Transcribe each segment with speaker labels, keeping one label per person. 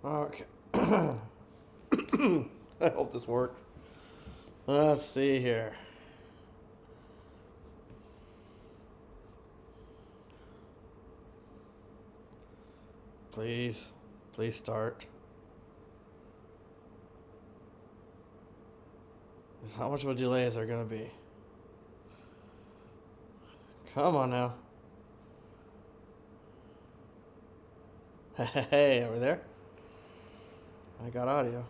Speaker 1: Okay. I hope this works. Let's see here. Please. Please start. How much of a delay is there going to be? Come on now. Hey, over there. I got audio.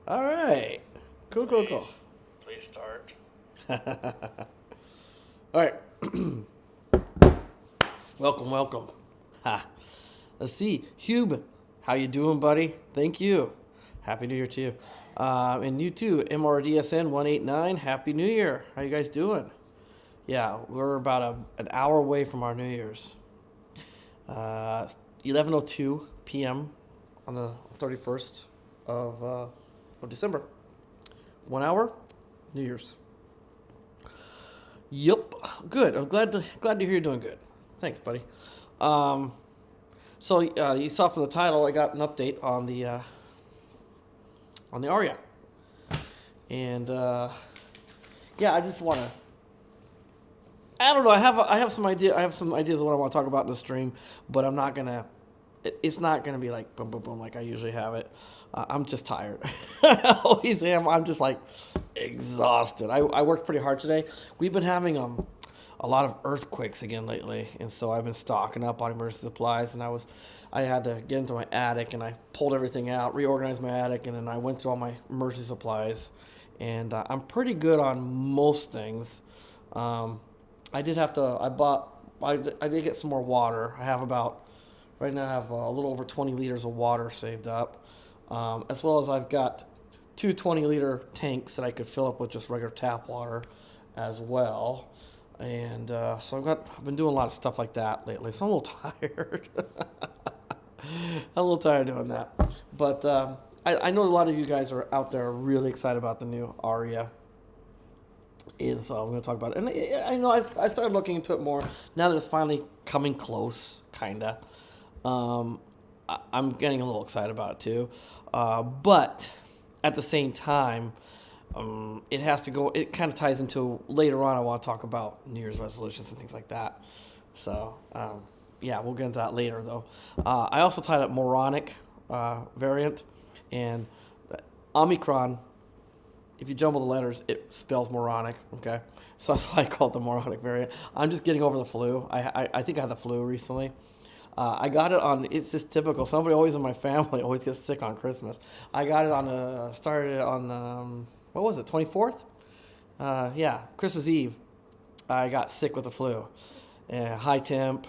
Speaker 1: All right. Cool, cool, cool. Please start. All right. Welcome. Ha. Let's see. Hube, how you doing, buddy? Thank you. Happy New Year to you. And you too, MRDSN189. Happy New Year. How you guys doing? Yeah, we're about an hour away from our New Year's. 11:02 p.m. on the 31st of December. 1 hour, New Year's. Yep, good. I'm glad to hear you're doing good. Thanks, buddy. So you saw from the title, I got an update on the Ariya, and yeah, I just want to. I don't know. I have some ideas of what I want to talk about in the stream, but I'm not gonna. It's not gonna be like boom, boom, boom like I usually have it. I'm just tired. I always am. I'm just like exhausted. I worked pretty hard today. We've been having a lot of earthquakes again lately, and so I've been stocking up on emergency supplies. And I had to get into my attic, and I pulled everything out, reorganized my attic, and then I went through all my emergency supplies. And I'm pretty good on most things. I did have to. I did get some more water. Right now I have a little over 20 liters of water saved up, as well as I've got two 20-liter tanks that I could fill up with just regular tap water, as well. And so I've been doing a lot of stuff like that lately. So I'm a little tired. I'm a little tired doing that. But I know a lot of you guys are out there really excited about the new Ariya. And so I'm going to talk about it. And I know I started looking into it more now that it's finally coming close, kind of. I'm getting a little excited about it too. But at the same time, it has to go. It kind of ties into later on. I want to talk about New Year's resolutions and things like that. So yeah, we'll get into that later though. I also tied up Moronic variant and Omicron. If you jumble the letters, it spells moronic, okay? So that's why I call it the moronic variant. I'm just getting over the flu. I think I had the flu recently. I got it on, it's just typical. Somebody always in my family always gets sick on Christmas. I got it started on, what was it, 24th? Yeah, Christmas Eve. I got sick with the flu. High temp,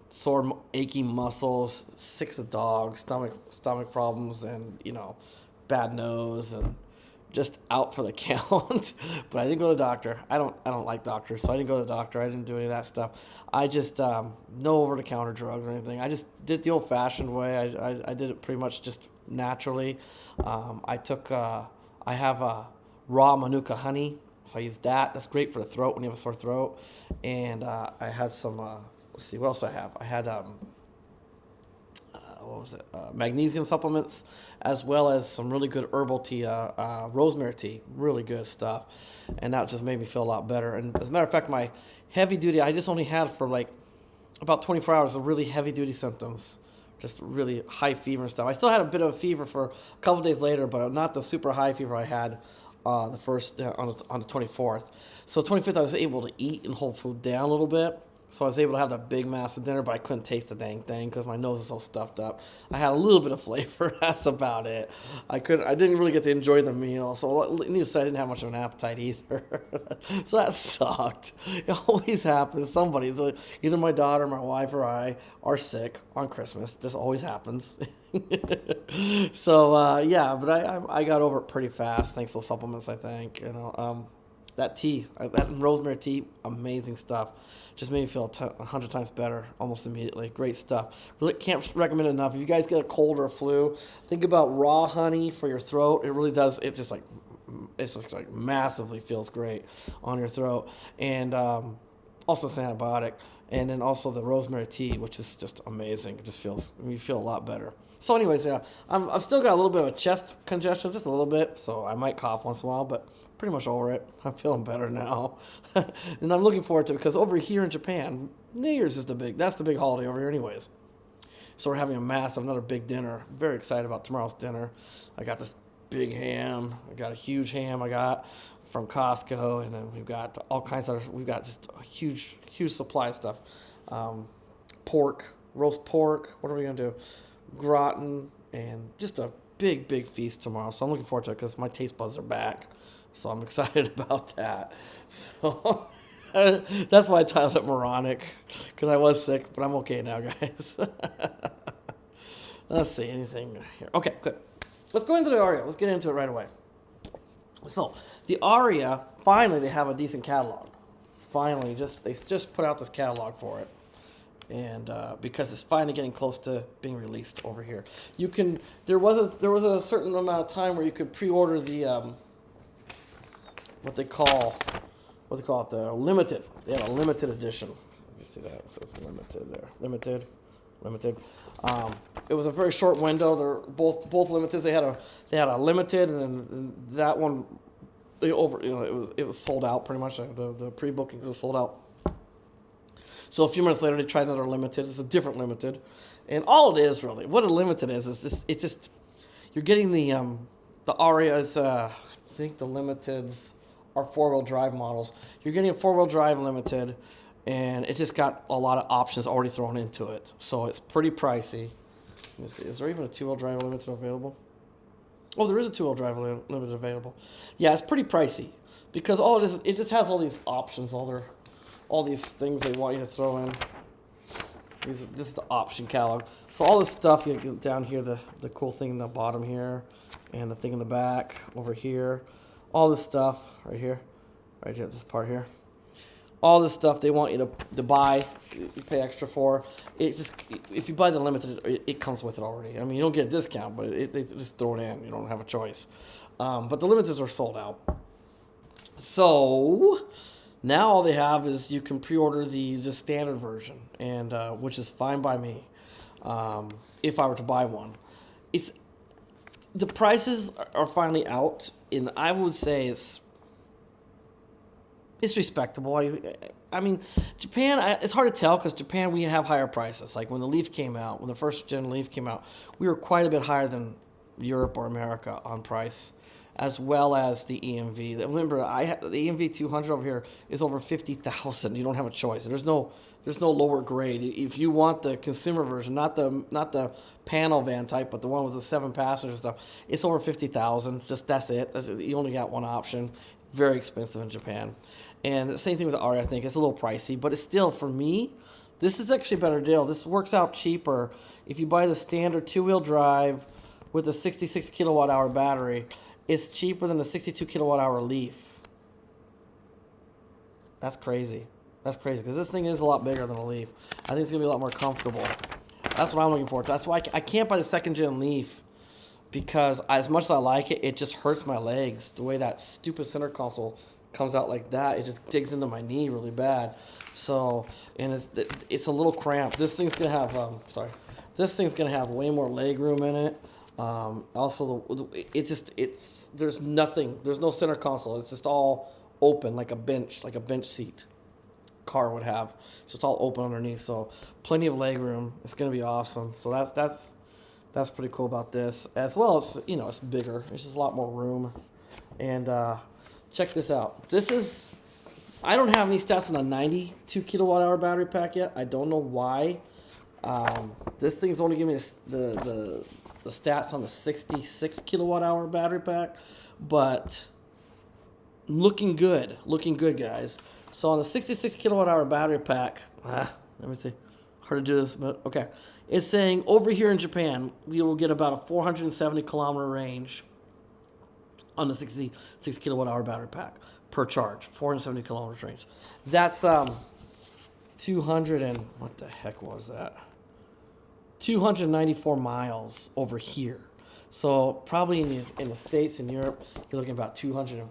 Speaker 1: sore, achy muscles, sick as a dog, stomach problems, and, bad nose, and just out for the count. But I didn't go to the doctor. I don't like doctors, so I didn't go to the doctor. I didn't do any of that stuff. I just no over-the-counter drugs or anything. I just did the old-fashioned way. I did it pretty much just naturally. I have raw manuka honey, so I use that. That's great for the throat when you have a sore throat. And I had some. Let's see, what else do I have? I had what was it? Magnesium supplements, as well as some really good herbal tea, rosemary tea, really good stuff, and that just made me feel a lot better. And as a matter of fact, my heavy duty, I just only had for like about 24 hours of really heavy duty symptoms, just really high fever and stuff. I still had a bit of a fever for a couple days later, but not the super high fever I had on the 24th. So 25th, I was able to eat and hold food down a little bit. So I was able to have that big, massive dinner, but I couldn't taste the dang thing because my nose is all stuffed up. I had a little bit of flavor. That's about it. I didn't really get to enjoy the meal. So needless to say, I didn't have much of an appetite either. So that sucked. It always happens. Somebody's either my daughter, my wife, or I are sick on Christmas. This always happens. So yeah, but I got over it pretty fast thanks to supplements. I think that tea, that rosemary tea, amazing stuff. Just made me feel 100 times better almost immediately. Great stuff. Really can't recommend it enough. If you guys get a cold or a flu, think about raw honey for your throat. It really does. It's just like massively feels great on your throat. And Also, it's an antibiotic. And then also the rosemary tea, which is just amazing. It just you feel a lot better. So anyways, yeah, I've still got a little bit of a chest congestion, just a little bit. So I might cough once in a while, but pretty much over it. I'm feeling better now. And I'm looking forward to it because over here in Japan, New Year's is that's the big holiday over here anyways. So we're having another big dinner. Very excited about tomorrow's dinner. I got this big ham. I got a huge ham I got from Costco, and then we've got all kinds of, we've got just a huge supply of stuff. Pork, roast pork. What are we gonna do? Gratin, and just a big feast tomorrow. So I'm looking forward to it because my taste buds are back. So I'm excited about that. So that's why I titled it Moronic, because I was sick, but I'm okay now, guys. Let's see, anything here. Okay, good. Let's go into the Ariya. Let's get into it right away. So, the Ariya, finally they have a decent catalog. Finally, they just put out this catalog for it. And because it's finally getting close to being released over here. There was a certain amount of time where you could pre-order the what they call it, the limited. They had a limited edition. You see that? So it's limited there. Limited. It was a very short window. They're both limiteds. They had a limited, and then that one it was sold out pretty much. The pre-bookings were sold out. So a few minutes later, they tried another limited. It's a different limited, and all it is really, what a limited is it's just you're getting the Ariya is I think the limiteds are 4-wheel drive models. You're getting a 4-wheel drive limited, and it just got a lot of options already thrown into it. So it's pretty pricey. Let me see, is there even a 2-wheel drive limited available? Oh, there is a 2-wheel drive limited available. Yeah, it's pretty pricey because all it is, it just has all these options, all these things they want you to throw in. This is the option catalog. So all this stuff, you get down here, the cool thing in the bottom here, and the thing in the back over here. All this stuff right here, this part here. All this stuff they want you to buy, you pay extra for. If you buy the limited, it comes with it already. I mean, you don't get a discount, but they just throw it in. You don't have a choice. But the limiteds are sold out. So now all they have is you can pre-order the standard version, and which is fine by me. If I were to buy one, the prices are finally out, and I would say it's respectable. I mean, Japan, it's hard to tell because Japan, we have higher prices. Like when the Leaf came out, when the first gen Leaf came out, we were quite a bit higher than Europe or America on price, as well as the EMV. Remember, the EMV 200 over here is over 50,000. You don't have a choice. There's no lower grade. If you want the consumer version, not the panel van type, but the one with the 7 passenger stuff, it's over 50,000. That's it. You only got one option. Very expensive in Japan. And the same thing with the Ariya. I think it's a little pricey, but it's still, for me, this is actually a better deal. This works out cheaper if you buy the standard 2-wheel drive with a 66 kilowatt hour battery. It's cheaper than the 62 kilowatt hour Leaf. That's crazy. Because this thing is a lot bigger than a Leaf. I think it's going to be a lot more comfortable. That's what I'm looking forward to. That's why I can't buy the second gen Leaf, because as much as I like it, it just hurts my legs. The way that stupid center console comes out like that, it just digs into my knee really bad. So, and it's a little cramped. This thing's going to have, this thing's going to have way more leg room in it. Also, there's no center console. It's just all open, like a bench seat car would have. It's just all open underneath, so plenty of leg room. It's gonna be awesome. So that's pretty cool about this. As well as, it's bigger. There's just a lot more room. And check this out. I don't have any stats on a 92 kilowatt hour battery pack yet. I don't know why. This thing's only giving me the stats on the 66 kilowatt hour battery pack, but looking good, guys. So on the 66 kilowatt hour battery pack, let me see, hard to do this, but okay. It's saying over here in Japan, we will get about a 470 kilometer range on the 66 kilowatt hour battery pack per charge, 470 kilometers range. That's 200 and what the heck was that? 294 miles over here. So probably in the States and Europe, you're looking about 200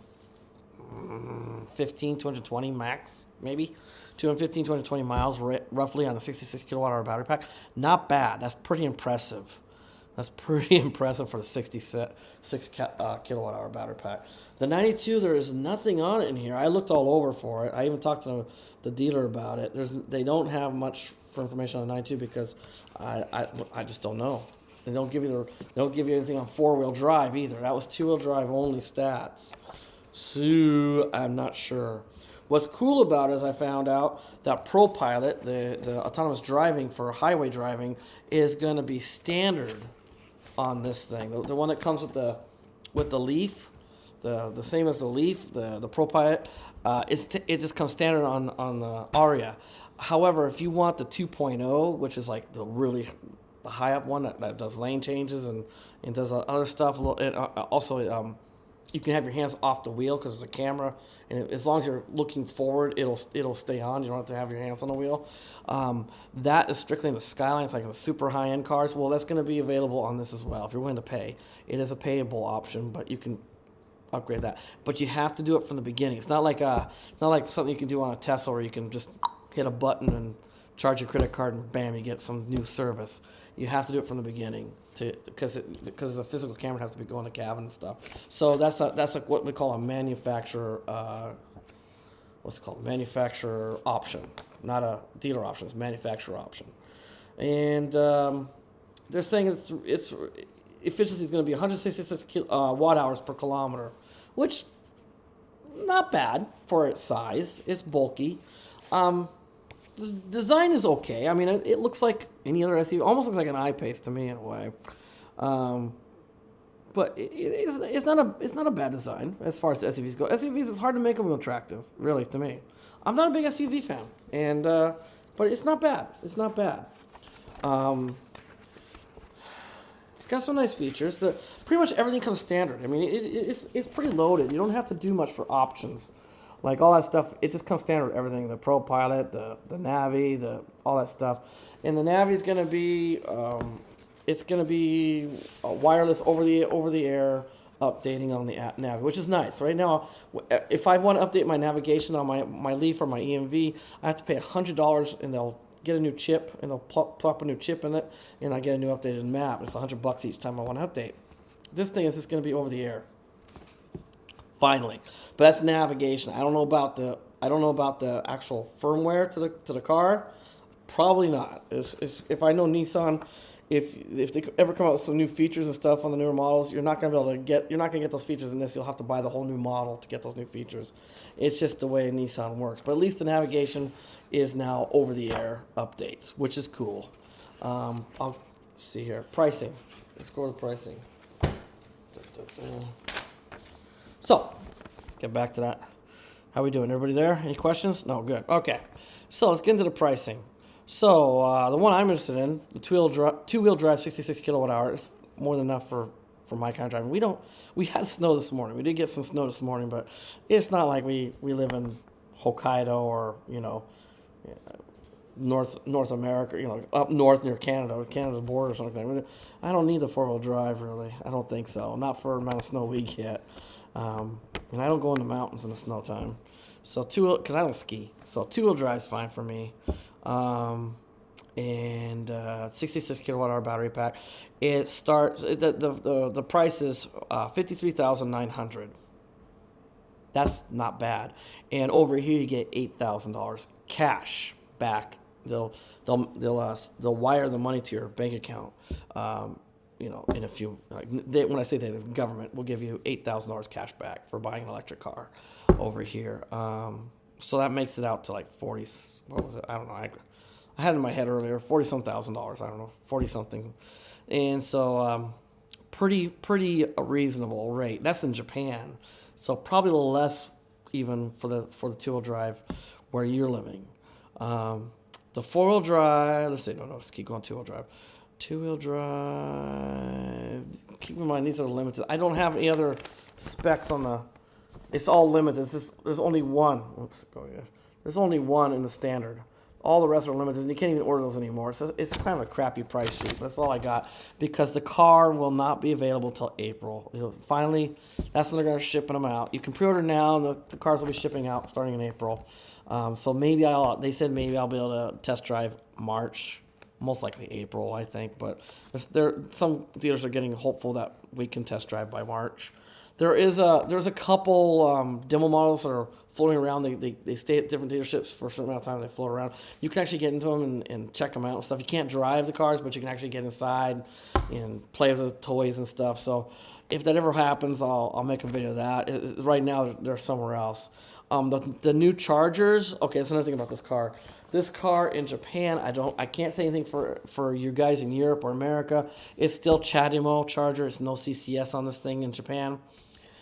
Speaker 1: 220 max, maybe 215, 220 miles roughly on a 66 kilowatt hour battery pack. Not bad. That's pretty impressive. That's pretty impressive for the 66 kilowatt hour battery pack. The 92, there is nothing on it in here. I looked all over for it. I even talked to the dealer about it. They don't have much for information on the 92 because I just don't know. They don't give you anything on 4-wheel drive either. That was 2-wheel drive only stats. So I'm not sure. What's cool about it is I found out that ProPilot, the autonomous driving for highway driving, is going to be standard on this thing. The one that comes with the Leaf, the same as the Leaf, the ProPilot, it just comes standard on the Ariya. However, if you want the 2.0, which is like the really high up one that does lane changes and does other stuff, you can have your hands off the wheel because there's a camera, and as long as you're looking forward, it'll stay on. You don't have to have your hands on the wheel. That is strictly in the Skyline. It's like in the super high-end cars. Well, that's going to be available on this as well if you're willing to pay. It is a payable option, but you can upgrade that. But you have to do it from the beginning. It's not like something you can do on a Tesla where you can just hit a button and charge your credit card and bam, you get some new service. You have to do it from the beginning because the physical camera has to be going to cabin and stuff. So that's like what we call a manufacturer. What's it called? Manufacturer option, not a dealer option. It's manufacturer option, and they're saying its efficiency is going to be 166 watt hours per kilometer, which not bad for its size. It's bulky. The design is okay. I mean, it looks like any other SUV. Almost looks like an I-Pace to me in a way. But it's not a bad design as far as the SUVs go. SUVs, it's hard to make them attractive, really, to me. I'm not a big SUV fan, but it's not bad. It's not bad. It's got some nice features. Pretty much everything comes standard. I mean, it's pretty loaded. You don't have to do much for options. Like all that stuff, it just comes standard with everything. The ProPilot, the Navi, all that stuff. And the Navi is going to be, wireless over the air updating on the app Navi, which is nice. Right now, if I want to update my navigation on my Leaf or my EMV, I have to pay $100 and they'll get a new chip and they'll pop a new chip in it and I get a new updated map. It's $100 each time I want to update. This thing is just going to be over the air. Finally, but that's navigation. I don't know about the actual firmware to the car. Probably not. If I know Nissan, if they ever come out with some new features and stuff on the newer models, you're not gonna get those features in this. You'll have to buy the whole new model to get those new features. It's just the way Nissan works. But at least the navigation is now over the air updates, which is cool. I'll see here. Pricing. Let's go to pricing. So, let's get back to that. How we doing? Everybody there? Any questions? No, good. Okay. So, let's get into the pricing. So, the one I'm interested in, the two-wheel drive 66 kilowatt hour, is more than enough for my kind of driving. We had snow this morning. We did get some snow this morning, but it's not like we live in Hokkaido or, North America, up north near Canada's border or something. I don't need the 4-wheel drive, really. I don't think so. Not for the amount of snow we get. And I don't go in the mountains in the snow time. So because I don't ski. So 2-wheel drive's fine for me. And 66 kilowatt hour battery pack. It starts, the price is $53,900. That's not bad. And over here you get $8,000 cash back. They'll wire the money to your bank account. In a few, when I say the government will give you $8,000 cash back for buying an electric car over here. So that makes it out to like 40. What was it? I don't know. I had it in my head earlier, $40-some thousand. I don't know, 40 something. And so, pretty reasonable rate. That's in Japan. So probably a little less even for the 2-wheel drive where you're living. The 4-wheel drive, let's keep going 2-wheel drive. 2-wheel drive, keep in mind these are limited. I don't have any other specs on it's all limited. There's only one. There's only one in the standard. All the rest are limited, and you can't even order those anymore. So it's kind of a crappy price sheet. But that's all I got because the car will not be available till April. Finally, that's when they're going to shipping them out. You can pre-order now, and the cars will be shipping out starting in April. So maybe they said maybe I'll be able to test drive March, most likely April, I think. But some dealers are getting hopeful that we can test drive by March. There's a couple demo models that are floating around. They stay at different dealerships for a certain amount of time. They float around. You can actually get into them and check them out and stuff. You can't drive the cars, but you can actually get inside and play with the toys and stuff. So if that ever happens, I'll make a video of that. Right now, they're somewhere else. The new chargers. Okay, that's another thing about this car. This car in Japan, I can't say anything for you guys in Europe or America. It's still CHAdeMO charger. It's no CCS on this thing in Japan.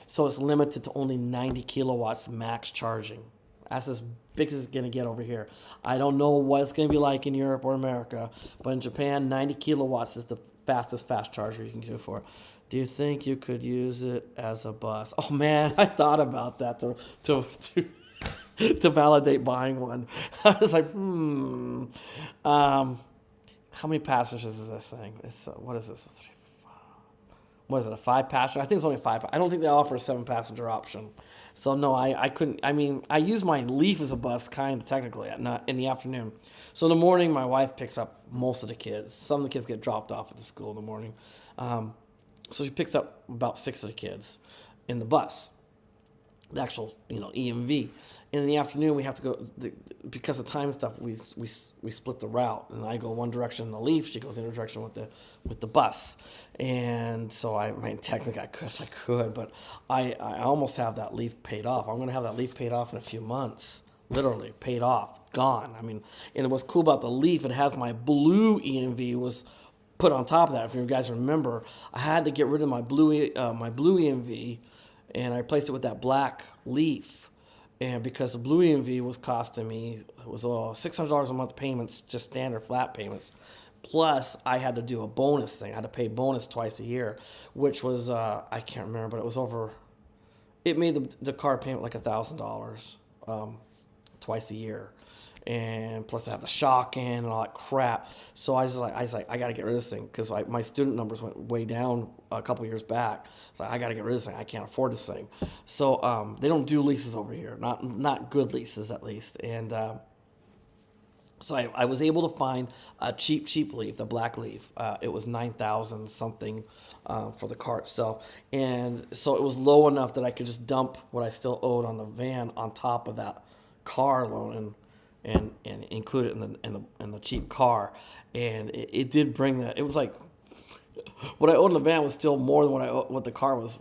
Speaker 1: So it's limited to only 90 kilowatts max charging. That's as big as it's going to get over here. I don't know what it's going to be like in Europe or America, but in Japan, 90 kilowatts is the fastest fast charger you can do for it. Do you think you could use it as a bus? Oh man, I thought about that to validate buying one. I was like, how many passengers is this thing? What is this? What is it, a 5-passenger? I think it's only 5. I don't think they offer a 7-passenger option. So no, I couldn't. I mean, I use my Leaf as a bus, kind of technically, not in the afternoon. So in the morning, my wife picks up most of the kids. Some of the kids get dropped off at the school in the morning. So she picks up about 6 of the kids in the bus, the actual, EMV. In the afternoon, we have to go, because of time stuff, we split the route. And I go one direction in the Leaf, she goes the other direction with the bus. And so, technically I could, but I almost have that Leaf paid off. I'm going to have that Leaf paid off in a few months. Literally, paid off, gone. And what's cool about the Leaf, it has my blue EMV was put on top of that. If you guys remember, I had to get rid of my blue EMV, and I replaced it with that black Leaf. And because the blue EMV was costing me, it was $600 a month payments, just standard flat payments. Plus, I had to do a bonus thing. I had to pay bonus twice a year, which was, I can't remember, but it was it made the car payment like $1,000 twice a year. And plus I have the shock in and all that crap. So I was like, I got to get rid of this thing because my student numbers went way down a couple years back. So I got to get rid of this thing. I can't afford this thing. So they don't do leases over here, not good leases at least. And so I was able to find a cheap Leaf, the black Leaf. It was $9,000 something for the car itself, and so it was low enough that I could just dump what I still owed on the van on top of that car loan and include it in the cheap car. And it did bring that. It was like what I owed in the van was still more than what the car was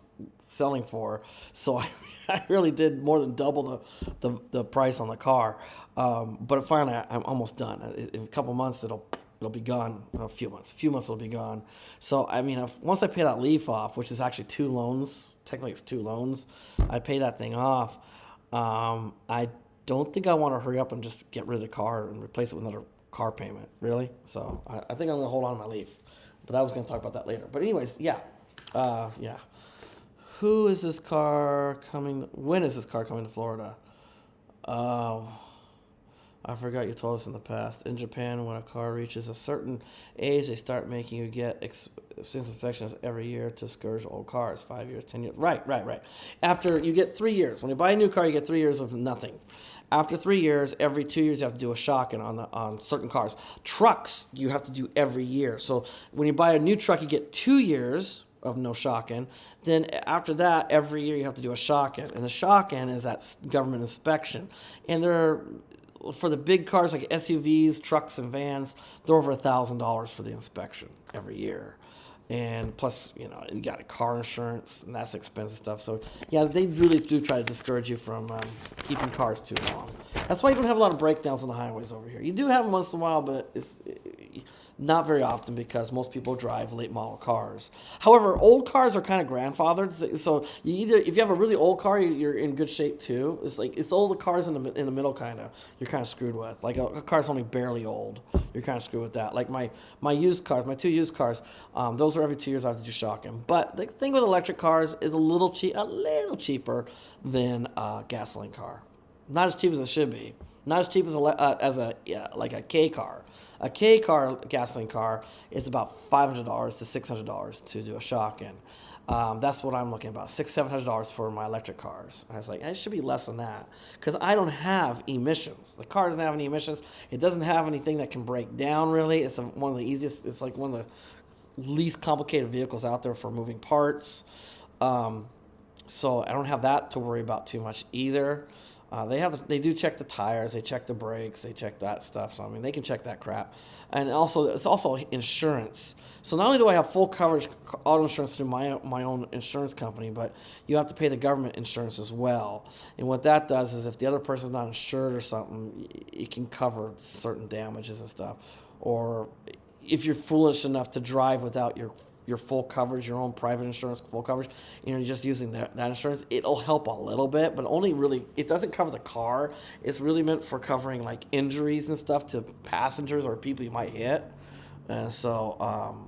Speaker 1: selling for. So I really did more than double the price on the car. But finally, I'm almost done. In a couple months, it'll be gone. A few months it'll be gone. So once I pay that Leaf off, which is actually 2 loans, technically it's 2 loans, I pay that thing off. I don't think I want to hurry up and just get rid of the car and replace it with another car payment. Really? So I think I'm gonna hold on to my Leaf. But I was gonna talk about that later. But anyways, yeah. Who is this car coming? When is this car coming to Florida? I forgot you told us in the past. In Japan, when a car reaches a certain age, they start making you get expensive inspections every year to scourge old cars. 5 years, 10 years. Right. After you get 3 years. When you buy a new car, you get 3 years of nothing. After 3 years, every 2 years, you have to do a shock-in on certain cars. Trucks, you have to do every year. So when you buy a new truck, you get 2 years of no shock-in. Then after that, every year you have to do a shock-in. And the shock-in is that government inspection. And for the big cars like SUVs, trucks, and vans, they're over $1,000 for the inspection every year. And plus, you got a car insurance, and that's expensive stuff. So, yeah, they really do try to discourage you from keeping cars too long. That's why you don't have a lot of breakdowns on the highways over here. You do have them once in a while, but it's not very often because most people drive late model cars. However, old cars are kind of grandfathered. So if you have a really old car, you're in good shape too. It's all the cars in the middle kind of you're kind of screwed with. Like a car's only barely old, you're kind of screwed with that. Like my used cars, my 2 used cars, those are every 2 years I have to do shocking. But the thing with electric cars is a little cheaper than a gasoline car. Not as cheap as it should be. Not as cheap as like a K car. A K car, gasoline car, is about $500 to $600 to do a shock in. That's what I'm looking about, $700 for my electric cars. I was like, it should be less than that because I don't have emissions. The car doesn't have any emissions. It doesn't have anything that can break down. Really, it's one of the easiest. It's like one of the least complicated vehicles out there for moving parts. So I don't have that to worry about too much either. They do check the tires, they check the brakes, they check that stuff. So I mean, they can check that crap, and also it's also insurance. So not only do I have full coverage auto insurance through my own insurance company, but you have to pay the government insurance as well. And what that does is if the other person's not insured or something, it can cover certain damages and stuff. Or if you're foolish enough to drive without your full coverage, your own private insurance, full coverage, you're just using that insurance, it'll help a little bit, but only really, it doesn't cover the car. It's really meant for covering like injuries and stuff to passengers or people you might hit. And so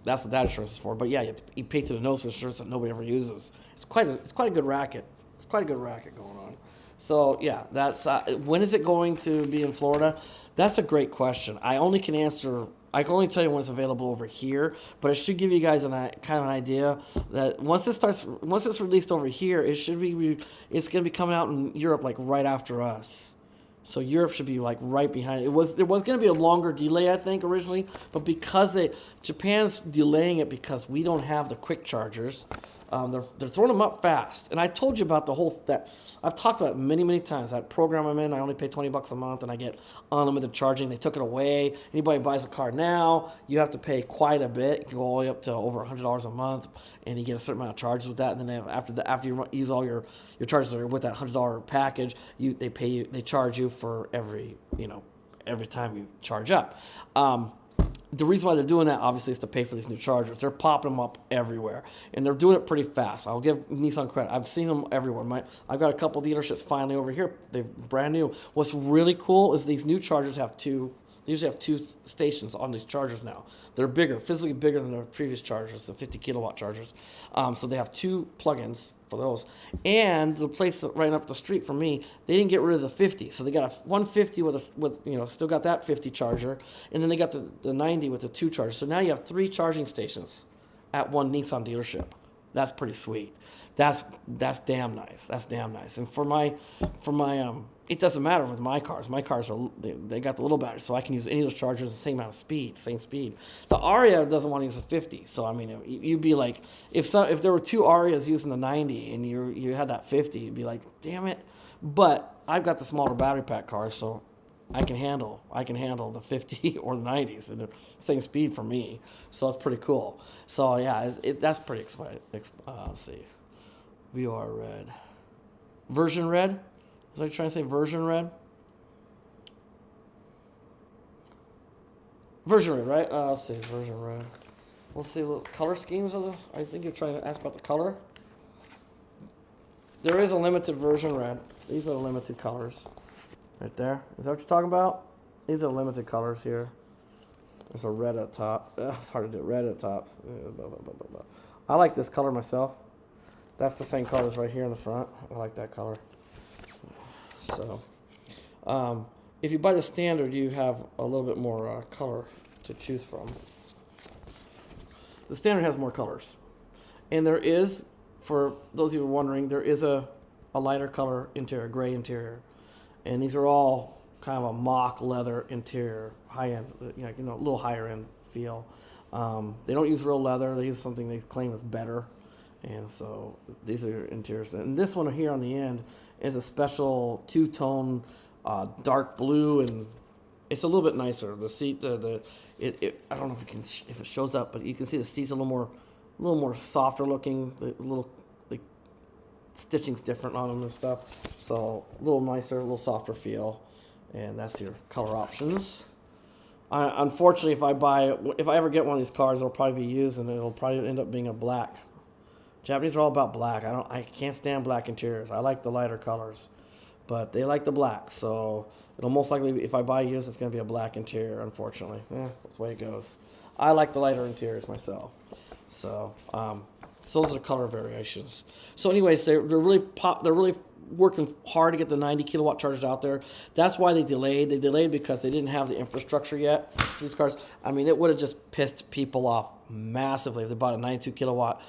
Speaker 1: that's what that insurance is for. But yeah, you pay through the nose for insurance that nobody ever uses. It's quite a good racket. It's quite a good racket going on. So yeah, that's when is it going to be in Florida? That's a great question. I can only tell you when it's available over here, but it should give you guys kind of an idea that once it's released over here, it's going to be coming out in Europe like right after us. So Europe should be like right behind. There was going to be a longer delay, I think, originally, but because Japan's delaying it because we don't have the quick chargers. They're throwing them up fast, and I told you about that. I've talked about it many times. That program I'm in, I only pay $20 a month, and I get unlimited charging. They took it away. Anybody who buys a car now, you have to pay quite a bit. You can go all the way up to over $100 a month, and you get a certain amount of charges with that. And then after you use all your charges that are with that $100 package, they charge you for every time you charge up. The reason why they're doing that, obviously, is to pay for these new chargers. They're popping them up everywhere, and they're doing it pretty fast. I'll give Nissan credit. I've seen them everywhere. I've got a couple dealerships finally over here. They're brand new. What's really cool is these new chargers they usually have two stations on these chargers now. They're bigger, physically bigger than the previous chargers, the 50 kilowatt chargers. So they have two plugins for those. And the place right up the street from me, they didn't get rid of the 50. So they got a 150 with still got that 50 charger. And then they got the 90 with the two chargers. So now you have 3 charging stations at one Nissan dealership. That's pretty sweet. That's damn nice. That's damn nice. And for my it doesn't matter with my cars. My cars they got the little battery, so I can use any of those chargers the same amount of speed, same speed. The Ariya doesn't want to use a 50, so I mean, you'd be like, if there were 2 Ariyas using the 90 and you had that 50, you'd be like, damn it. But I've got the smaller battery pack cars, so I can handle the 50 or the 90s and the same speed for me. So it's pretty cool. So yeah, that's pretty exciting. Let's see. VR red. Version red? Was I trying to say version red? Version red, right? Let's see, version red. We'll see what color schemes of I think you're trying to ask about the color. There is a limited version red. These are the limited colors. Right there. Is that what you're talking about? These are limited colors here. There's a red at the top. It's hard to do. Red at the top. I like this color myself. That's the same colors right here in the front. I like that color. So, if you buy the standard, you have a little bit more color to choose from. The standard has more colors. And there is, for those of you who are wondering, there is a lighter color interior, gray interior. And these are all kind of a mock leather interior, high-end, a little higher-end feel. They don't use real leather. They use something they claim is better. And so these are interiors. And this one here on the end is a special 2-tone dark blue, and it's a little bit nicer. The seat, I don't know if it shows up, but you can see the seat's a little more softer looking. The little stitching's different on them and stuff. So a little nicer, a little softer feel. And that's your color options. Unfortunately, if I ever get one of these cars, it'll probably be used, and it'll probably end up being a black. Japanese are all about black. I can't stand black interiors. I like the lighter colors, but they like the black. So it'll most likely be, if I buy used, it's going to be a black interior. Unfortunately, that's the way it goes. I like the lighter interiors myself. So those are the color variations. So anyways, they're really working hard to get the 90 kilowatt chargers out there. That's why they delayed. They delayed because they didn't have the infrastructure yet for these cars. I mean, it would have just pissed people off massively if they bought a 92 kilowatt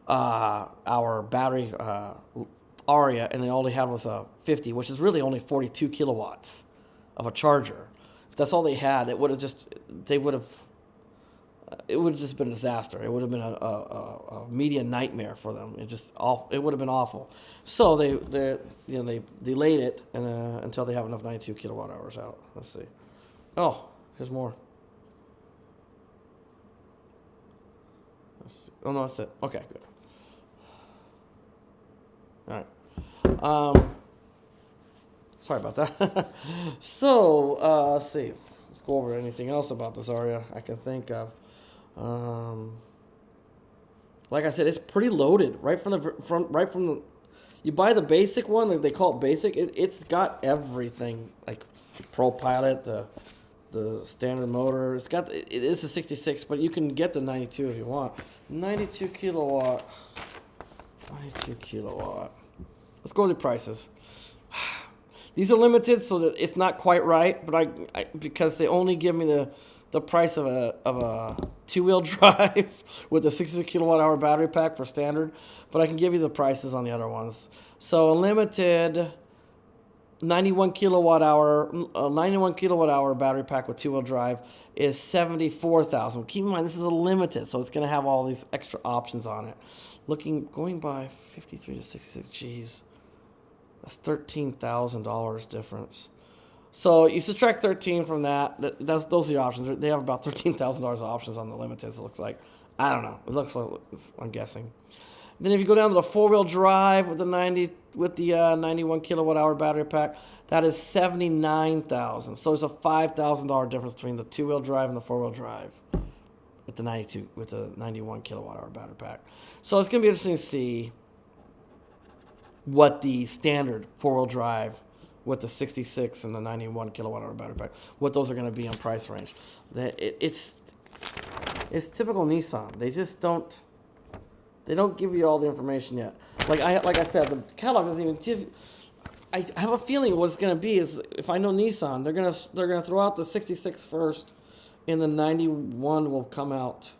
Speaker 1: hour battery Ariya and they only had was a 50, which is really only 42 kilowatts of a charger. If that's all they had, it would have just been a disaster. It would have been a media nightmare for them. It would have been awful. So they delayed it until they have enough 92 kilowatt hours out. Let's see. Oh, here's more. Let's see. Oh no, that's it. Okay, good. All right. Sorry about that. So let's see. Let's go over anything else about this Ariya I can think of. Like I said, it's pretty loaded right from the. You buy the basic one, like they call it basic. It's got everything, like Pro Pilot, the standard motor. It is a 66, but you can get the 92 if you want. 92 kilowatt. 92 kilowatt. Let's go with the prices. These are limited, so that it's not quite right, but I because they only give me the price of a two-wheel drive with a 66 kilowatt hour battery pack for standard, but I can give you the prices on the other ones. So a limited 91 kilowatt hour battery pack with two-wheel drive is $74,000. Keep in mind this is a limited, so it's going to have all these extra options on it. Going by 53 to 66, geez, that's $13,000 difference. So you subtract 13 from that. Those are the options. They have about $13,000 of options on the limiteds. It looks like. I don't know. It looks like, I'm guessing. Then if you go down to the four-wheel drive with the 91 kilowatt hour battery pack, that is $79,000. So there's a $5,000 difference between the two-wheel drive and the four-wheel drive with the 91 kilowatt hour battery pack. So it's gonna be interesting to see what the standard four-wheel drive with the 66 and the 91 kilowatt hour battery pack, what those are going to be on price range. It's typical Nissan. They just don't give you all the information yet. Like I said, the catalog doesn't even give. I have a feeling what it's going to be is, if I know Nissan, they're gonna throw out the 66 first, and the 91 will come out.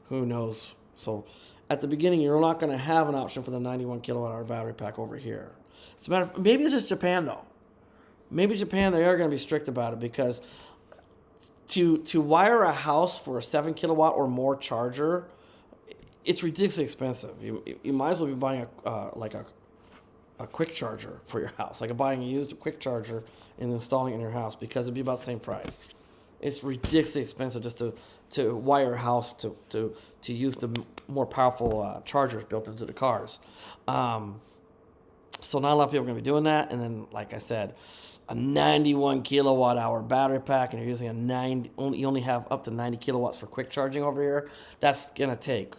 Speaker 1: Who knows? So at the beginning, you're not going to have an option for the 91 kilowatt hour battery pack over here. It's a matter of, maybe it's just Japan though. Maybe Japan, they are going to be strict about it, because to wire a house for a 7 kilowatt or more charger, it's ridiculously expensive. You might as well be buying a quick charger for your house, like buying a used quick charger and installing it in your house, because it'd be about the same price. It's ridiculously expensive just to wire a house to use the more powerful chargers built into the cars. So not a lot of people are going to be doing that. And then, like I said, a 91 kilowatt hour battery pack, and you're using you only have up to 90 kilowatts for quick charging over here. That's going to take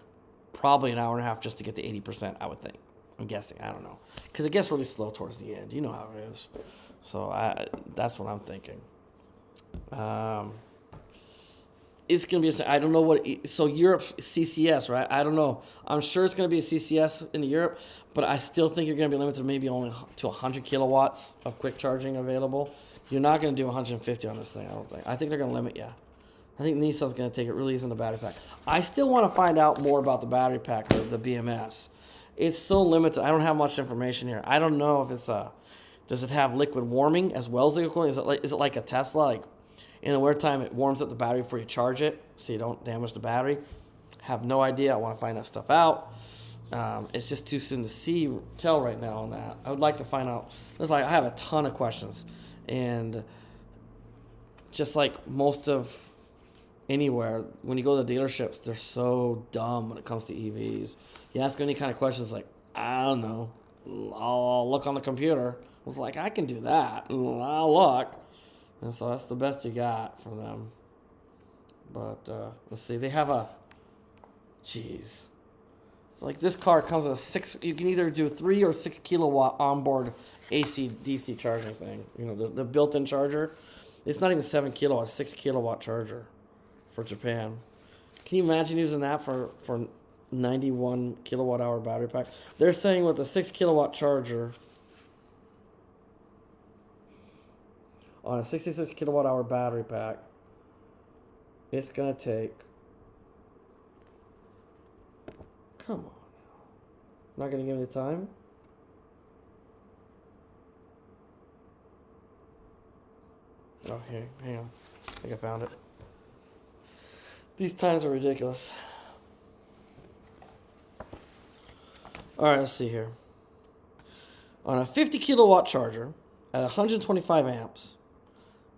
Speaker 1: probably an hour and a half just to get to 80%, I would think. I'm guessing. I don't know. Because it gets really slow towards the end. You know how it is. So that's what I'm thinking. It's going to be, I don't know what, so Europe, CCS, right? I don't know. I'm sure it's going to be a CCS in Europe, but I still think you're going to be limited maybe only to 100 kilowatts of quick charging available. You're not going to do 150 on this thing, I don't think. I think they're going to limit you. I think Nissan's going to take it really easy on the battery pack. I still want to find out more about the battery pack, the BMS. It's so limited. I don't have much information here. I don't know if it's does it have liquid warming as well as liquid cooling? Is it like a Tesla? Like in the wintertime, it warms up the battery before you charge it, so you don't damage the battery. Have no idea. I want to find that stuff out. It's just too soon to tell right now on that. I would like to find out. I have a ton of questions, and just like most of anywhere, when you go to the dealerships, they're so dumb when it comes to EVs. You ask any kind of questions, like, I don't know, I'll look on the computer. I was like, I can do that. I'll look. And so that's the best you got from them. But let's see. They have like this car comes with a 6. You can either do 3 or 6 kilowatt onboard AC DC charging thing. You know, the built-in charger. It's not even 7 kilowatts, 6 kilowatt charger for Japan. Can you imagine using that for 91 kilowatt hour battery pack? They're saying with a 6 kilowatt charger, on a 66 kilowatt hour battery pack, it's going to take... Come on now. Not going to give me the time? Oh, here, hang on. I think I found it. These times are ridiculous. All right, let's see here. On a 50 kilowatt charger at 125 amps,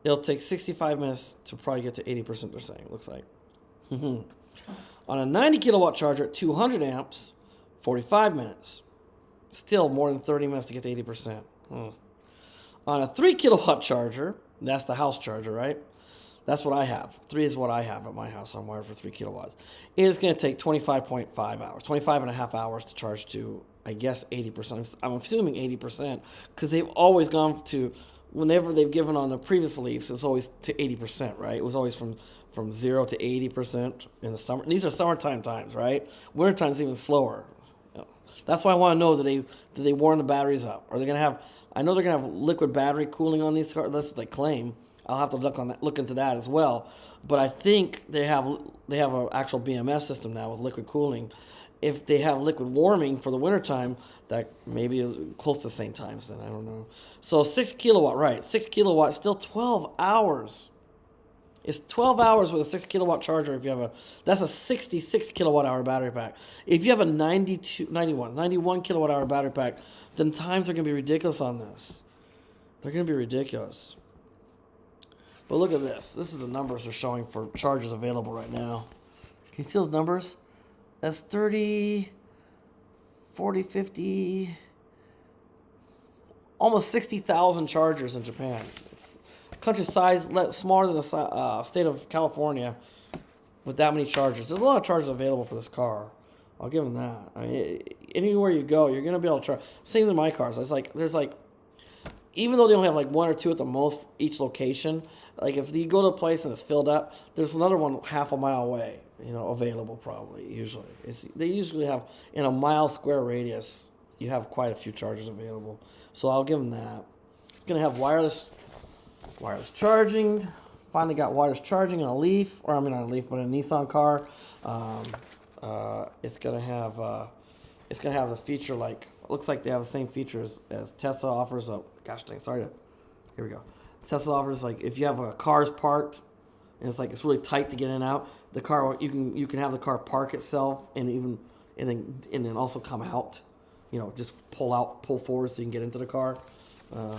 Speaker 1: it'll take 65 minutes to probably get to 80%, they're saying, looks like. On a 90 kilowatt charger at 200 amps, 45 minutes. Still more than 30 minutes to get to 80%. On a 3 kilowatt charger, that's the house charger, right? That's what I have. 3 is what I have at my house. I'm wired for 3 kilowatts. It is going to take 25.5 hours, 25 and a half hours to charge to, I guess, 80%. I'm assuming 80% because they've always gone to, whenever they've given on the previous leaves, it's always to 80%, right? It was always from 0 to 80% in the summer. And these are summertime times, right? Wintertime is even slower. That's why I want to know, did they warm the batteries up? Are they going to have, I know they're going to have liquid battery cooling on these cars. That's what they claim. I'll have to look into that as well. But I think they have an actual BMS system now with liquid cooling. If they have liquid warming for the wintertime, that maybe close to the same times, then I don't know. So 6 kilowatt, right? 6 kilowatt, still 12 hours. It's 12 hours with a 6 kilowatt charger. If you have that's a 66 kilowatt hour battery pack. If you have a 91 kilowatt hour battery pack, then times are going to be ridiculous on this. They're going to be ridiculous. But look at this. This is the numbers they're showing for chargers available right now. Can you see those numbers? That's 30, 40, 50, almost 60,000 chargers in Japan. It's a country size smaller than the state of California with that many chargers. There's a lot of chargers available for this car. I'll give them that. I mean, anywhere you go, you're going to be able to charge. Same with my cars. There's even though they only have like 1 or 2 at the most each location, like if you go to a place and it's filled up, there's another one half a mile away, available probably, usually. They usually have, in a mile square radius, you have quite a few chargers available. So I'll give them that. It's going to have wireless charging. Finally got wireless charging in a Leaf, but in a Nissan car. It's going to have the feature looks like they have the same features as Tesla offers. Here we go. Tesla offers, like, if you have a car's parked and it's really tight to get in and out, the car, you can have the car park itself and then also come out, just pull forward so you can get into the car.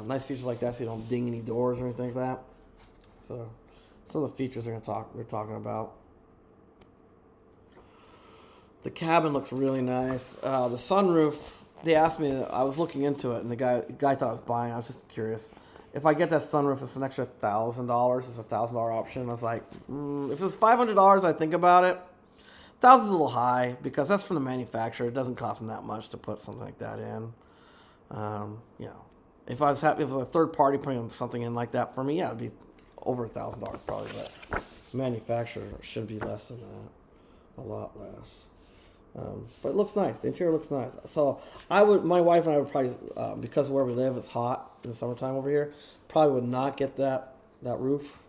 Speaker 1: Nice features like that so you don't ding any doors or anything like that. So some of the features they're talking about. The cabin looks really nice. The sunroof, they asked me, I was looking into it, and the guy thought I was buying. I was just curious. If I get that sunroof, it's an extra $1,000. It's a $1,000 option. I was like, if it was $500, I'd think about it. $1,000's a little high because that's from the manufacturer. It doesn't cost them that much to put something like that in. If I was happy, if it was a third party putting something in like that for me, yeah, it'd be over $1,000 probably. But manufacturer should be less than that, a lot less. But it looks nice. The interior looks nice. So my wife and I would probably, because of where we live, it's hot in the summertime over here, probably would not get that roof.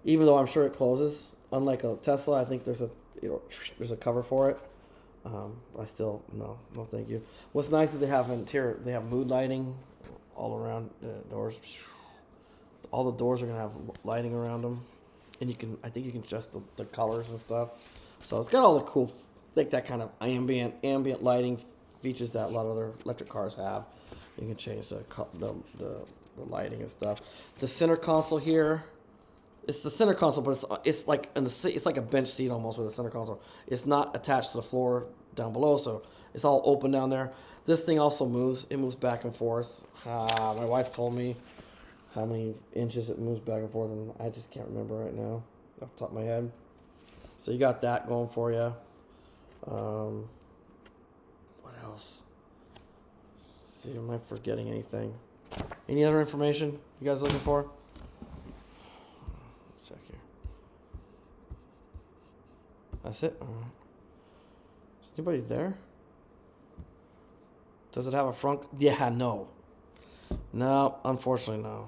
Speaker 1: Even though I'm sure it closes. Unlike a Tesla, I think there's a cover for it. I still, no thank you. What's nice is they have interior, they have mood lighting all around the doors. All the doors are going to have lighting around them. And I think you can adjust the colors and stuff. So it's got all the cool, like that kind of ambient lighting features that a lot of other electric cars have. You can change the lighting and stuff. The center console here, it's the center console, but it's like a bench seat almost with a center console. It's not attached to the floor down below, so it's all open down there. This thing also moves. It moves back and forth. My wife told me how many inches it moves back and forth, and I just can't remember right now off the top of my head. So you got that going for you. What else? Let's see, am I forgetting anything? Any other information you guys looking for? Let's check here. That's it? All right. Is anybody there? Does it have a front? Yeah, no. No, unfortunately, no.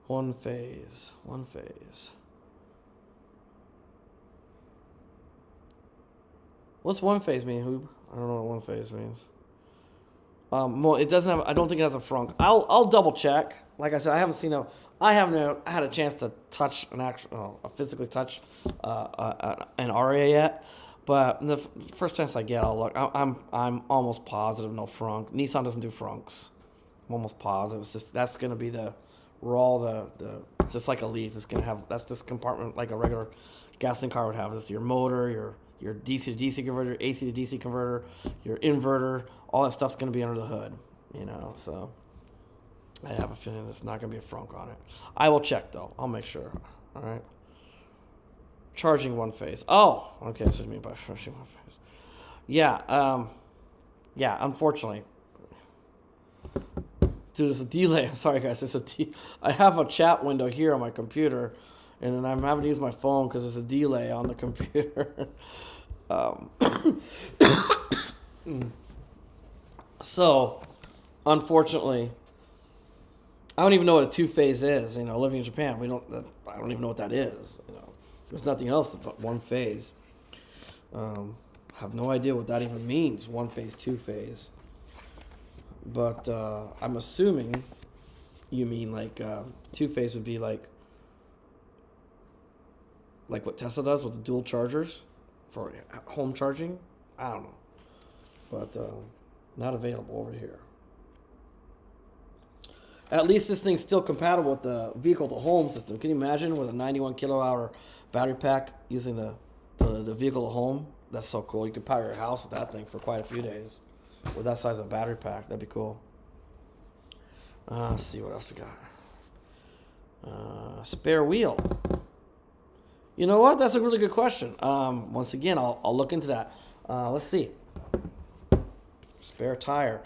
Speaker 1: One phase. One phase. What's one phase mean, Hoob? I don't know what one phase means. Well, it doesn't have. I don't think it has a frunk. I'll double check. Like I said, I haven't had a chance to touch physically touch an Ariya yet. But the first chance I get, I'll look. I'm almost positive no frunk. Nissan doesn't do frunks. I'm almost positive. It's just that's gonna be the just like a Leaf. It's gonna have that's just compartment like a regular gasoline car would have. It's your motor, your DC to DC converter, AC to DC converter, your inverter, all that stuff's going to be under the hood, so I have a feeling there's not going to be a frunk on it. I will check, though. I'll make sure. All right. Charging one phase. Oh, okay, that's what I mean by charging one phase. Yeah, unfortunately. Dude, there's a delay. Sorry, guys. I have a chat window here on my computer, and then I'm having to use my phone because there's a delay on the computer. So, unfortunately, I don't even know what a two-phase is. Living in Japan, I don't even know what that is. There's nothing else but one phase. Have no idea what that even means. One phase, two phase. But I'm assuming you mean like two phase would be like what Tesla does with the dual chargers for home charging. I don't know, but not available over here. At least this thing's still compatible with the vehicle to home system. Can you imagine with a 91 kilowatt battery pack using the vehicle to home? That's so cool. You could power your house with that thing for quite a few days with that size of battery pack. That'd be cool. Let's see what else we got. Spare wheel. You know what? That's a really good question. Once again, I'll look into that. Let's see. Spare tire.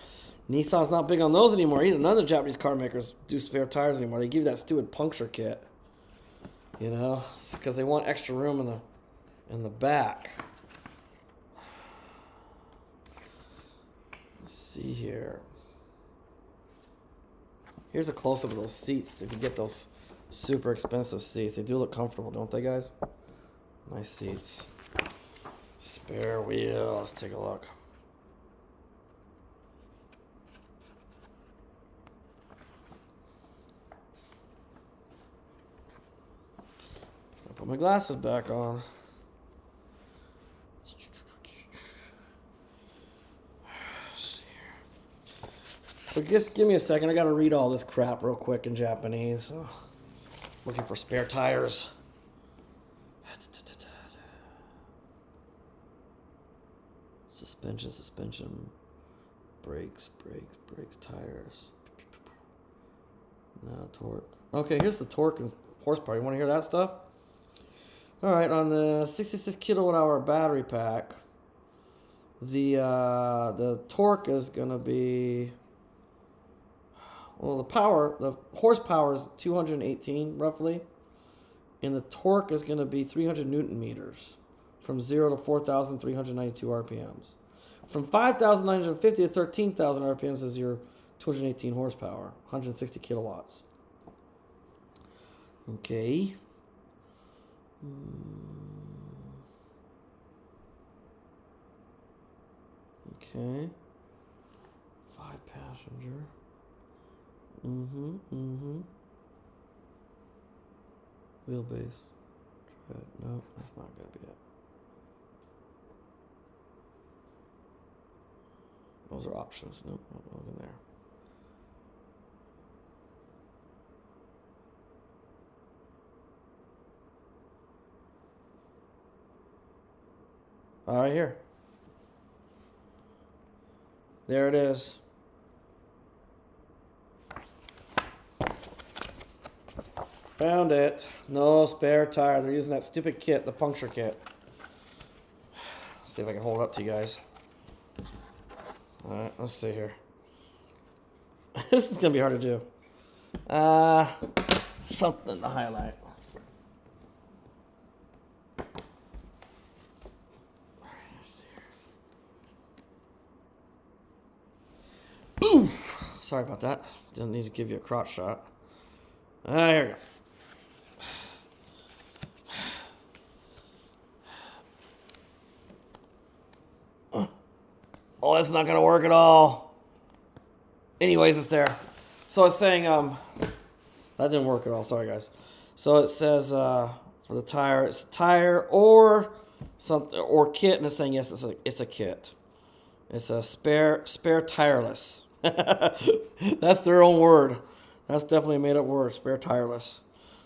Speaker 1: Nissan's not big on those anymore either. None of the Japanese car makers do spare tires anymore. They give you that stupid puncture kit. Because they want extra room in the back. Let's see here. Here's a close-up of those seats. If you get those super expensive seats, they do look comfortable, don't they, guys? Nice seats. Spare wheel. Let's take a look. Put my glasses back on. So just give me a second. I gotta read all this crap real quick in Japanese. Oh, looking for spare tires. Suspension. Brakes, tires. No, torque. Okay, here's the torque and horsepower. You want to hear that stuff? All right, on the 66 kilowatt hour battery pack, the torque is going to be, the horsepower is 218 roughly, and the torque is going to be 300 newton meters from 0 to 4,392 RPMs. From 5,950 to 13,000 RPMs is your 218 horsepower, 160 kilowatts. Okay. Okay. 5 passenger. Wheelbase. No, that's not gonna be it. Those are options. Nope, not in there. All right, here. There it is. Found it. No spare tire. They're using that stupid kit, the puncture kit. Let's see if I can hold it up to you guys. All right, let's see here. This is going to be hard to do. Something to highlight. Boof! Sorry about that. Didn't need to give you a crotch shot. Here we go. Oh, that's not gonna work at all. Anyways, it's there. So it's saying that didn't work at all. Sorry, guys. So it says for the tire, it's tire or something or kit, and it's saying yes, it's a kit. It's a spare tireless. That's their own word. That's definitely a made up word. Spare tireless.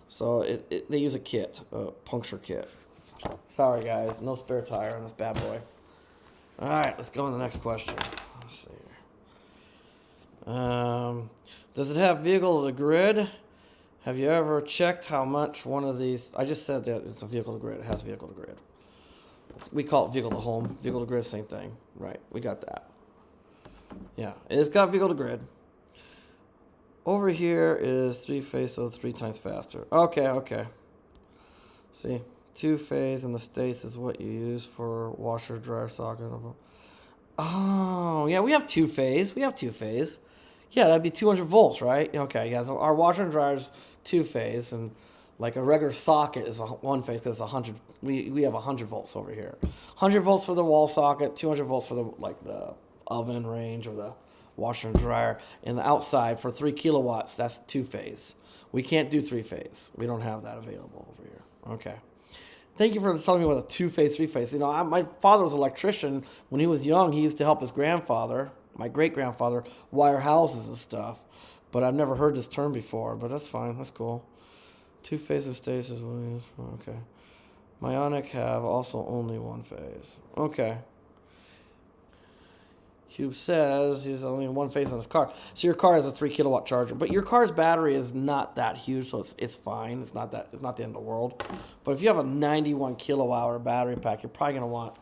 Speaker 1: So they use a kit, a puncture kit. Sorry, guys, no spare tire on this bad boy. All right, let's go on to the next question. Let's see here. Does it have vehicle to the grid? Have you ever checked how much one of these? I just said that it's a vehicle to grid. It has vehicle to grid. We call it vehicle to home. Vehicle to grid, same thing. Right, we got that. Yeah, it's got vehicle to grid. Over here is 3-phase, so 3 times faster. Okay. See, 2-phase in the States is what you use for washer, dryer, socket. Oh, yeah, we have 2-phase. Yeah, that'd be 200 volts, right? Okay, yeah, so our washer and dryer is 2-phase, and like a regular socket is 1-phase because 100. We have 100 volts over here. 100 volts for the wall socket, 200 volts for the oven range or the washer and dryer. And the outside for 3 kilowatts, that's 2-phase. We can't do 3-phase. We don't have that available over here. Okay. Thank you for telling me what a 2-phase, 3-phase. You know, my father was an electrician. When he was young, he used to help his grandfather, my great-grandfather, wire houses and stuff. But I've never heard this term before, but that's fine. That's cool. 2-phase stasis. Okay. Moronic have also only 1-phase. Okay. Hugh says he's only 1-phase on his car. So your car has a 3 kilowatt charger, but your car's battery is not that huge, so it's fine. It's not the end of the world. But if you have a 91 kilowatt battery pack, you're probably gonna want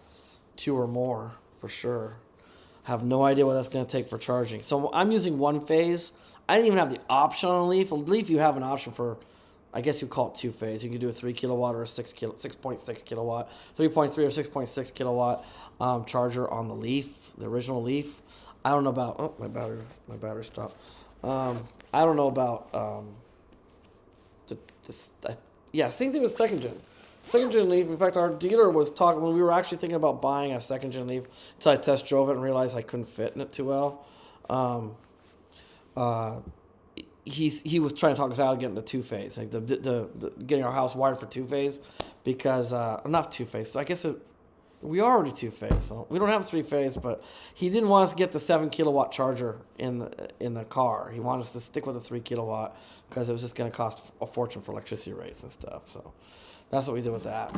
Speaker 1: 2 or more for sure. I have no idea what that's gonna take for charging. So I'm using 1-phase. I didn't even have the option on a Leaf. A Leaf, you have an option for, I guess you call it 2-phase. You can do a 3 kilowatt or a 6.6 kilowatt, 3.3 or 6.6 kilowatt charger on the Leaf, the original Leaf. I don't know about. Oh, my battery stopped. I don't know about same thing with second gen Leaf. In fact, our dealer was talking when we were actually thinking about buying a second gen Leaf until I test drove it and realized I couldn't fit in it too well. He was trying to talk us out of getting the 2-phase, like the getting our house wired for 2-phase, because not 2-phase. So I guess we are already 2-phase, so we don't have 3-phase. But he didn't want us to get the 7 kilowatt charger in the car. He wanted us to stick with the 3 kilowatt because it was just going to cost a fortune for electricity rates and stuff. So that's what we did with that.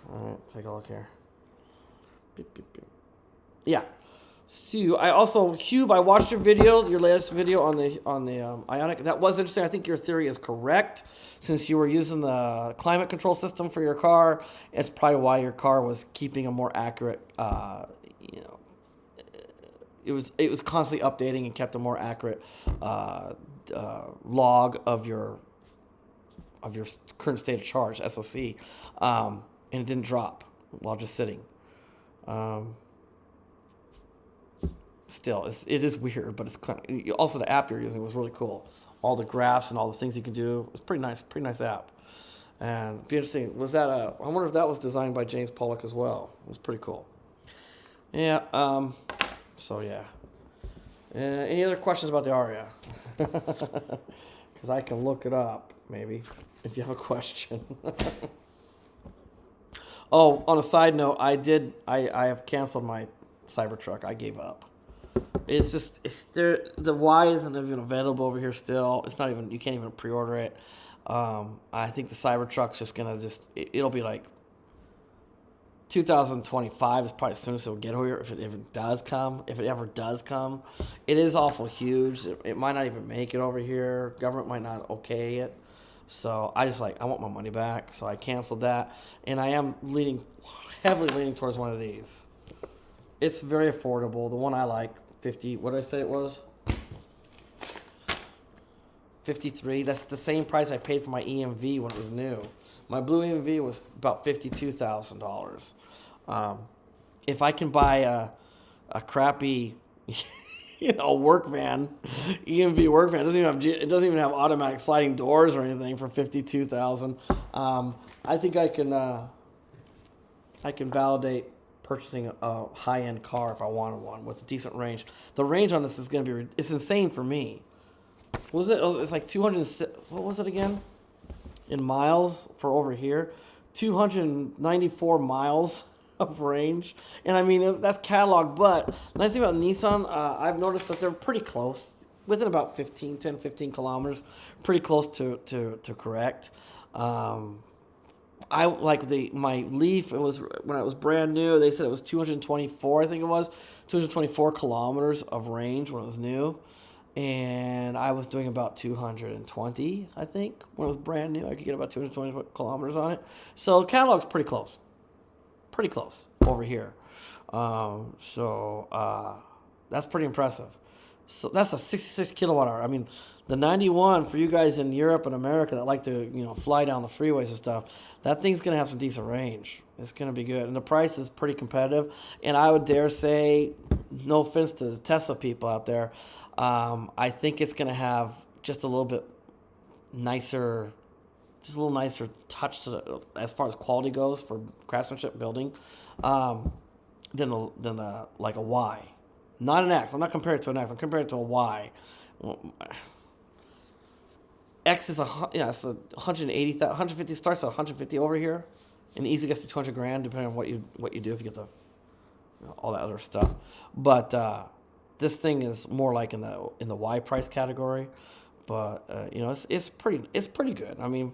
Speaker 1: All right, take a look here. Beep, beep, beep. Yeah. So I watched your latest video on the Ioniq. That was interesting. I think your theory is correct. Since you were using the climate control system for your car, it's probably why your car was keeping a more accurate. It was constantly updating and kept a more accurate log of your current state of charge (SOC), and it didn't drop while just sitting. Still, it is weird, but it's kind of, also the app you're using was really cool. All the graphs and all the things you can do. It was pretty nice app. And it'd be interesting. I wonder if that was designed by James Pollock as well. It was pretty cool. Yeah. So yeah. Any other questions about the Ariya? Because I can look it up maybe if you have a question. Oh, on a side note, I have canceled my Cybertruck. I gave up. It's there. The Y isn't even available over here still. It's not even. You can't even pre-order it. I think the Cybertruck's just gonna it'll be like 2025 is probably as soon as it'll get here if it ever does come. It is awful huge. It might not even make it over here. Government might not okay it. So I want my money back. So I canceled that, and I am heavily leaning towards one of these. It's very affordable. The one I like. 50, what did I say it was? 53. That's the same price I paid for my EMV when it was new. My blue EMV was about $52,000. If I can buy a crappy work van, EMV work van. It doesn't even have automatic sliding doors or anything for 52,000. I think I can validate purchasing a high-end car if I wanted one with a decent range. The range on this is going to be, it's insane for me. What was it? It's like 200, what was it again? In miles for over here? 294 miles of range. And I mean, that's catalog, but the nice thing about Nissan, I've noticed that they're pretty close, within about 10, 15 kilometers, pretty close to correct. I like my Leaf. It was when it was brand new. They said it was 224. I think it was 224 kilometers of range when it was new, and I was doing about 220. I think when it was brand new, I could get about 220 kilometers on it. So the catalog's pretty close over here. That's pretty impressive. So that's a 66 kilowatt hour. I mean, the 91 for you guys in Europe and America that like to, fly down the freeways and stuff, that thing's going to have some decent range. It's going to be good. And the price is pretty competitive. And I would dare say, no offense to the Tesla people out there, I think it's going to have just a little bit nicer, touch to as far as quality goes for craftsmanship building, than like a Y. Not an X. I'm not comparing it to an X. I'm comparing it to a Y. X is it's a 150 starts at 150 over here, and easy gets to 200 grand depending on what you do if you get the all that other stuff. But this thing is more like in the Y price category. But it's pretty good. I mean,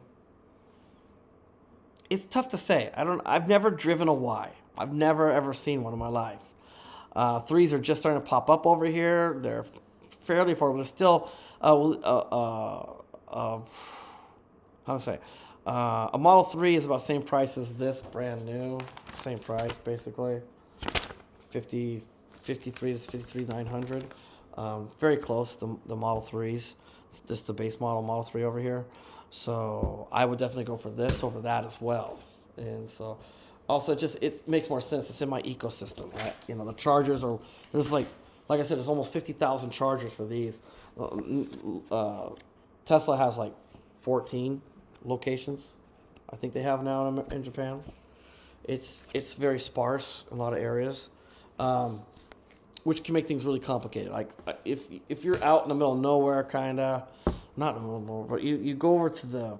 Speaker 1: it's tough to say. I've never driven a Y. I've never ever seen one in my life. 3s are just starting to pop up over here. They're fairly affordable. They're still, how to say, a Model 3 is about the same price as this, brand new. Same price, basically. 53 to 53,900. Very close to the Model 3s. It's just the base Model 3 over here. So I would definitely go for this over that as well. And so also it makes more sense. It's in my ecosystem. Right? The chargers there's like I said, there's almost 50,000 chargers for these. Tesla has like 14 locations, I think they have now in Japan. It's very sparse in a lot of areas, which can make things really complicated. Like if you're out in the middle of nowhere, not in the middle of nowhere, but you go over to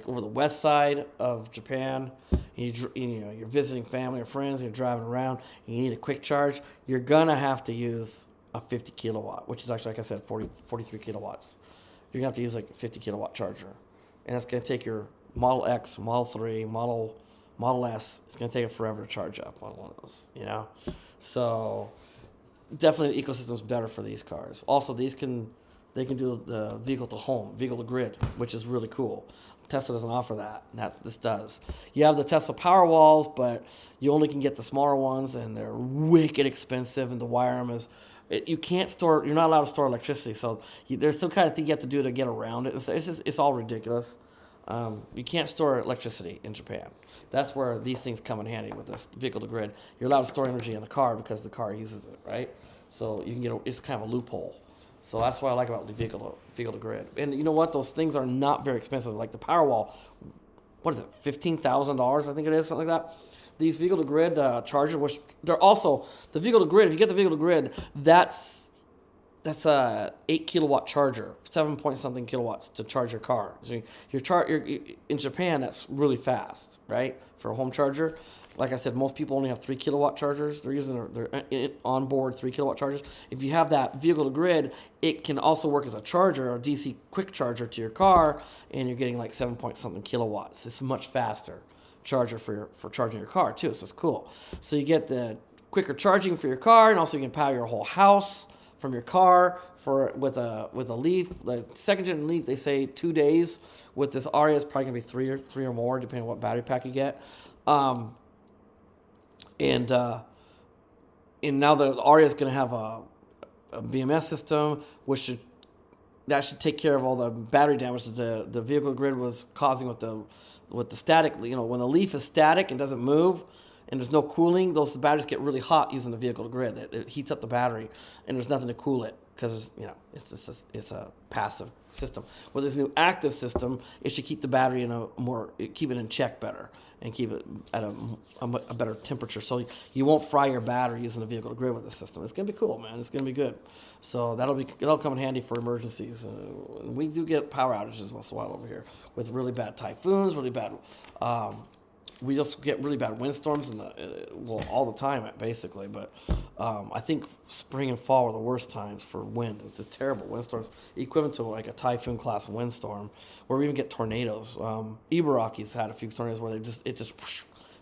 Speaker 1: over the west side of Japan, and you're visiting family or friends, and you're driving around, and you need a quick charge, you're gonna have to use a 50 kilowatt, which is actually, like I said, 43 kilowatts. You're gonna have to use like a 50 kilowatt charger, and that's gonna take your Model X, Model 3, Model S. It's gonna take it forever to charge up on one of those, So definitely the ecosystem is better for these cars. Also, they can do the vehicle to grid, which is really cool. Tesla doesn't offer that. This does. You have the Tesla Powerwalls, but you only can get the smaller ones, and they're wicked expensive, and to wire them you're not allowed to store electricity, so there's some kind of thing you have to do to get around it. It's all ridiculous. You can't store electricity in Japan. That's where these things come in handy with this vehicle to grid. You're allowed to store energy in the car because the car uses it, right? So you can it's kind of a loophole. So that's what I like about the vehicle to grid. And you know what? Those things are not very expensive. Like the Powerwall, what is it, $15,000? I think it is, something like that. These vehicle to grid chargers, which they're also the vehicle to grid. If you get the vehicle to grid, that's a 8 kilowatt charger, 7 point something kilowatts to charge your car. So in Japan, that's really fast, right? For a home charger. Like I said, most people only have 3 kilowatt chargers. They're using their onboard 3 kilowatt chargers. If you have that vehicle to grid, it can also work as a charger, or DC quick charger to your car, and you're getting like 7 point something kilowatts. It's a much faster charger for charging your car too. So it's cool. So you get the quicker charging for your car, and also you can power your whole house from your car with a Leaf. The second gen Leaf, they say 2 days. With this Ariya, it's probably gonna be three or more, depending on what battery pack you get. And now the Ariya is going to have a BMS system, which should take care of all the battery damage that the vehicle grid was causing with the static. When the Leaf is static and doesn't move, and there's no cooling, those batteries get really hot using the vehicle to grid. It heats up the battery, and there's nothing to cool it because it's a passive system. With this new active system, it should keep the battery keep it in check better and keep it at a better temperature, so you won't fry your battery using the vehicle to grid with the system. It's gonna be cool, man. It's gonna be good. So it'll come in handy for emergencies. We do get power outages once in a while over here with really bad typhoons, really bad. We just get really bad windstorms all the time, basically. But I think spring and fall are the worst times for wind. It's just terrible windstorms, equivalent to like a typhoon class windstorm, where we even get tornadoes. Ibaraki's had a few tornadoes where it just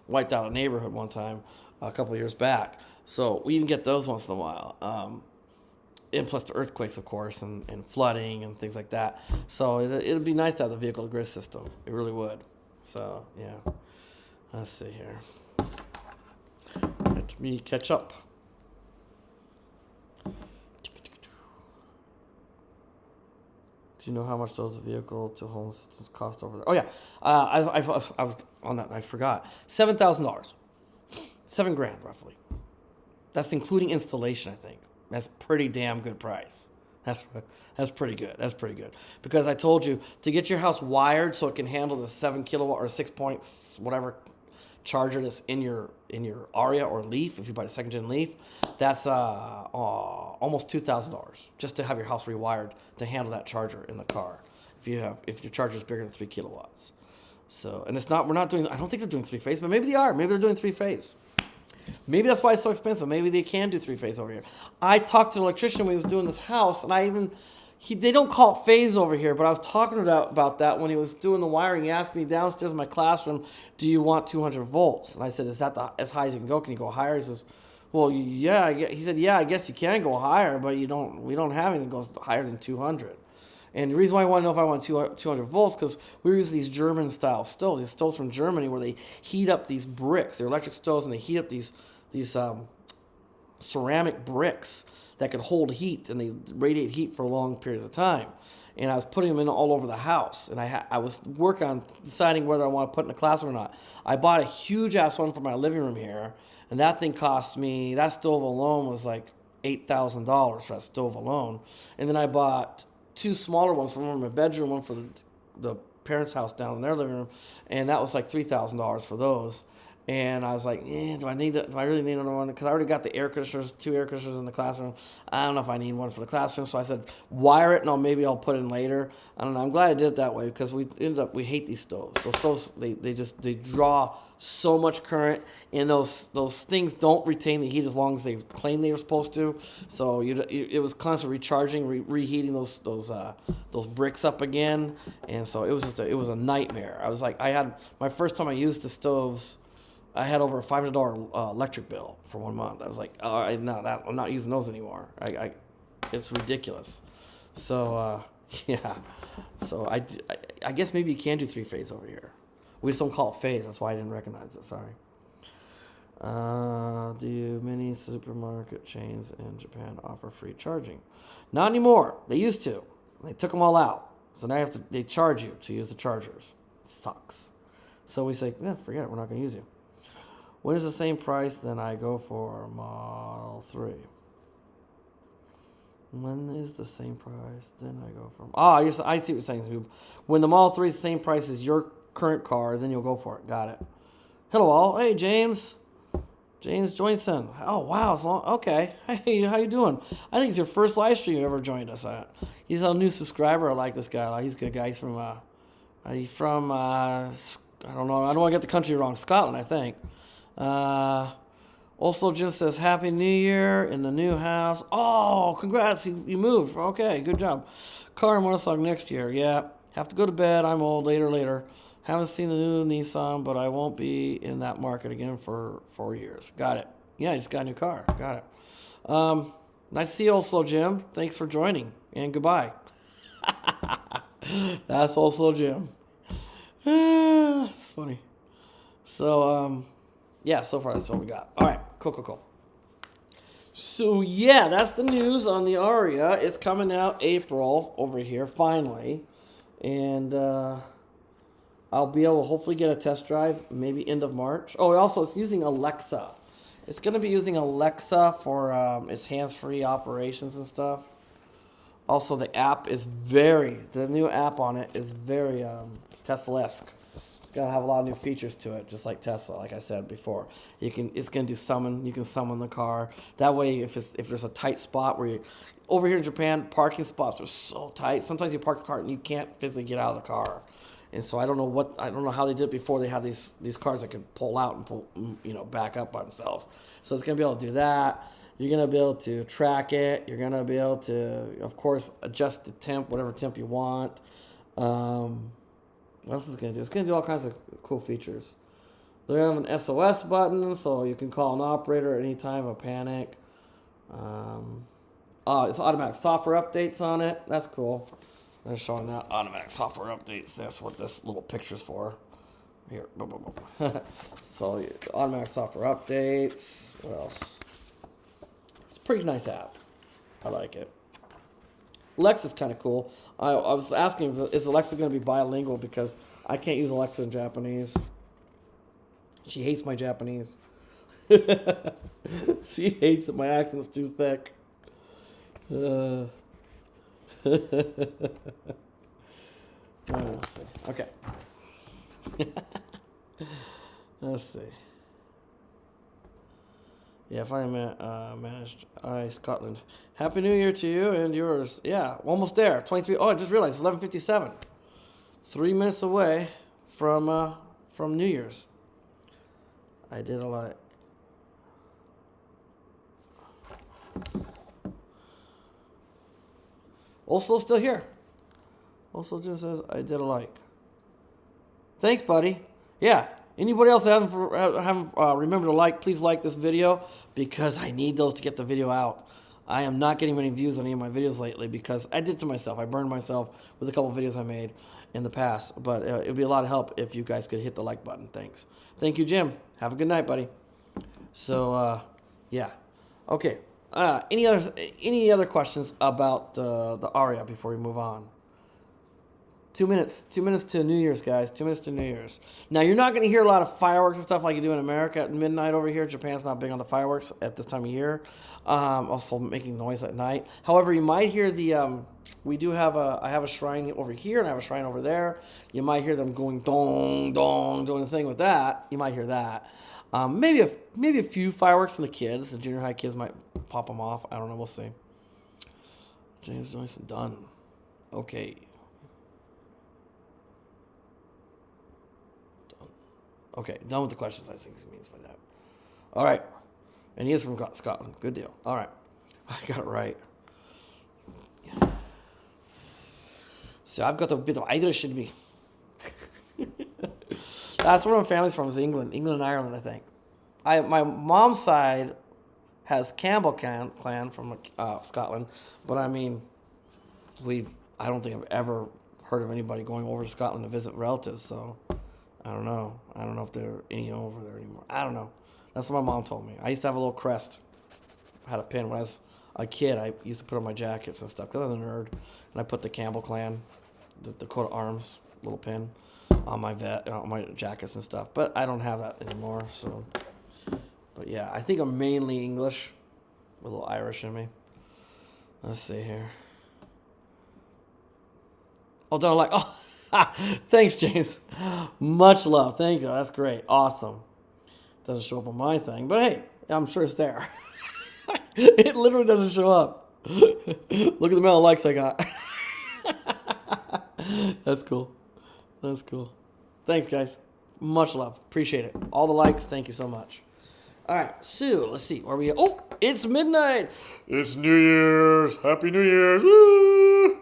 Speaker 1: wiped out a neighborhood one time a couple of years back. So we even get those once in a while. And plus the earthquakes, of course, and flooding and things like that. So it'd be nice to have the vehicle to grid system. It really would. So yeah. Let's see here. Let me catch up. Do you know how much those vehicle to home systems cost over there? Oh yeah, I was on that. I forgot. $7,000, $7,000 roughly. That's including installation, I think. That's pretty damn good price. That's pretty good. That's pretty good. Because I told you to get your house wired so it can handle the 7 kilowatt or 6 points whatever charger that's in your Ariya or Leaf. If you buy a second gen Leaf, that's almost $2,000 just to have your house rewired to handle that charger in the car. If your charger is bigger than 3 kilowatts. So, and we're not doing. I don't think they're doing 3-phase, but maybe they are. Maybe they're doing 3-phase. Maybe that's why it's so expensive. Maybe they can do 3-phase over here. I talked to the electrician when he was doing this house, and they don't call it phase over here, but I was talking about that when he was doing the wiring. He asked me downstairs in my classroom, do you want 200 volts? And I said, is that as high as you can go? Can you go higher? He says, well, yeah. He said, yeah, I guess you can go higher, but we don't have anything that goes higher than 200. And the reason why I want to know if I want 200 volts, because we use these German-style stoves, these stoves from Germany, where they heat up these bricks. They're electric stoves, and they heat up these ceramic bricks that could hold heat, and they radiate heat for long periods of time. And I was putting them in all over the house, and I was working on deciding whether I want to put it in the classroom or not. I bought a huge-ass one for my living room here, and that thing cost me, that stove alone was like $8,000 for that stove alone. And then I bought 2 smaller ones, one for my bedroom, one for the parents' house down in their living room, and that was like $3,000 for those. And I was like, do I really need another one? Because I already got the air conditioners, 2 air conditioners in the classroom. I don't know if I need one for the classroom. So I said, wire it, and maybe I'll put it in later. I don't know. I'm glad I did it that way, because we hate these stoves. Those stoves, they draw so much current, and those things don't retain the heat as long as they claim they were supposed to. So it was constantly recharging, reheating those bricks up again. And so it was a nightmare. I was like, my first time I used the stoves, I had over a $500 electric bill for 1 month. I was like, I'm not using those anymore. It's ridiculous. So yeah. So I guess maybe you can do 3-phase over here. We just don't call it phase. That's why I didn't recognize it. Sorry. Do many supermarket chains in Japan offer free charging? Not anymore. They used to. They took them all out. So now they charge you to use the chargers. It sucks. So we say, forget it. We're not going to use you. When is the same price, then I go for Model 3. When is the same price, then I go for... I see what you're saying, Hoob. When the Model 3 is the same price as your current car, then you'll go for it. Got it. Hello, all. Hey, James. James Joynson. Oh, wow. It's long. Okay. Hey, how you doing? I think it's your first live stream you ever joined us at. He's a new subscriber. I like this guy. He's a good guy. He's from I don't know. I don't want to get the country wrong. Scotland, I think. Also, Jim says, Happy New Year in the new house. Oh, congrats. You moved. Okay, good job. Car and motorcycle next year. Yeah. Have to go to bed. I'm old. Later. Haven't seen the new Nissan, but I won't be in that market again for 4 years. Got it. Yeah, I just got a new car. Got it. Nice to see you, Old Slow Jim. Thanks for joining, and goodbye. That's Old Slow Jim. It's funny. So, yeah, so far that's what we got. All right, cool. So, yeah, that's the news on the Ariya. It's coming out April over here, finally. And, I'll be able to hopefully get a test drive maybe end of March. Oh, also it's using Alexa. It's going to be using Alexa for its hands-free operations and stuff. Also, the app is the new app on it is very Tesla-esque. It's going to have a lot of new features to it, just like Tesla, like I said before. It's going to do summon. You can summon the car. That way, if there's a tight spot over here in Japan, parking spots are so tight. Sometimes you park a car and you can't physically get out of the car. And so I don't know how they did it before. They had these cars that could pull out and pull, back up by themselves. So it's going to be able to do that. You're going to be able to track it. You're going to be able to, of course, adjust the temp, whatever temp you want. What else is it going to do? It's going to do all kinds of cool features. They have an SOS button, so you can call an operator at any time of a panic. It's automatic software updates on it. That's cool. They're showing that automatic software updates. That's what this little picture's for. Here. So, automatic software updates. What else? It's a pretty nice app. I like it. Alexa's kind of cool. I was asking, is Alexa going to be bilingual? Because I can't use Alexa in Japanese. She hates my Japanese. She hates that my accent's too thick. Okay. Let's see. Yeah, finally managed. Scotland. Happy New Year to you and yours. Yeah, almost there. 23. Oh, I just realized it's 11:57. 3 minutes away from New Year's. I did a lot. Also still here. Also just says I did a like. Thanks, buddy. Yeah. Anybody else that haven't remembered to like, please like this video because I need those to get the video out. I am not getting many views on any of my videos lately because I did to myself. I burned myself with a couple of videos I made in the past. But it would be a lot of help if you guys could hit the like button. Thanks. Thank you, Jim. Have a good night, buddy. So, yeah. Okay. Any other questions about the Ariya before we move on? 2 minutes. 2 minutes to New Year's, guys. 2 minutes to New Year's. Now, you're not going to hear a lot of fireworks and stuff like you do in America at midnight over here. Japan's not big on the fireworks at this time of year. Also making noise at night. However, you might hear I have a shrine over here and I have a shrine over there. You might hear them going dong, dong, doing the thing with that. You might hear that. Maybe a few fireworks and the kids. The junior high kids might pop them off. I don't know. We'll see. James Joyce done. Okay. Okay, done with the questions, I think he means by that. All right. And he is from Scotland. Good deal. All right. I got it right. Yeah. So I've got a bit of Irish in me. That's where my family's from, is England and Ireland, I think. My mom's side has Campbell clan from Scotland, but I mean, I don't think I've ever heard of anybody going over to Scotland to visit relatives, so I don't know. I don't know if there are any over there anymore. I don't know. That's what my mom told me. I used to have a little crest. I had a pin when I was a kid. I used to put on my jackets and stuff because I was a nerd, and I put the Campbell clan, the coat of arms, little pin on my jackets and stuff. But I don't have that anymore. So, but yeah, I think I'm mainly English with a little Irish in me. Let's see here. Oh, don't like. Oh, thanks, James. Much love. Thank you. That's great. Awesome. Doesn't show up on my thing, but hey, I'm sure it's there. It literally doesn't show up. Look at the amount of likes I got. That's cool. That's cool. Thanks, guys. Much love. Appreciate it. All the likes. Thank you so much. All right, so let's see. Where are we at? Oh, it's midnight. It's New Year's. Happy New Year's. Woo!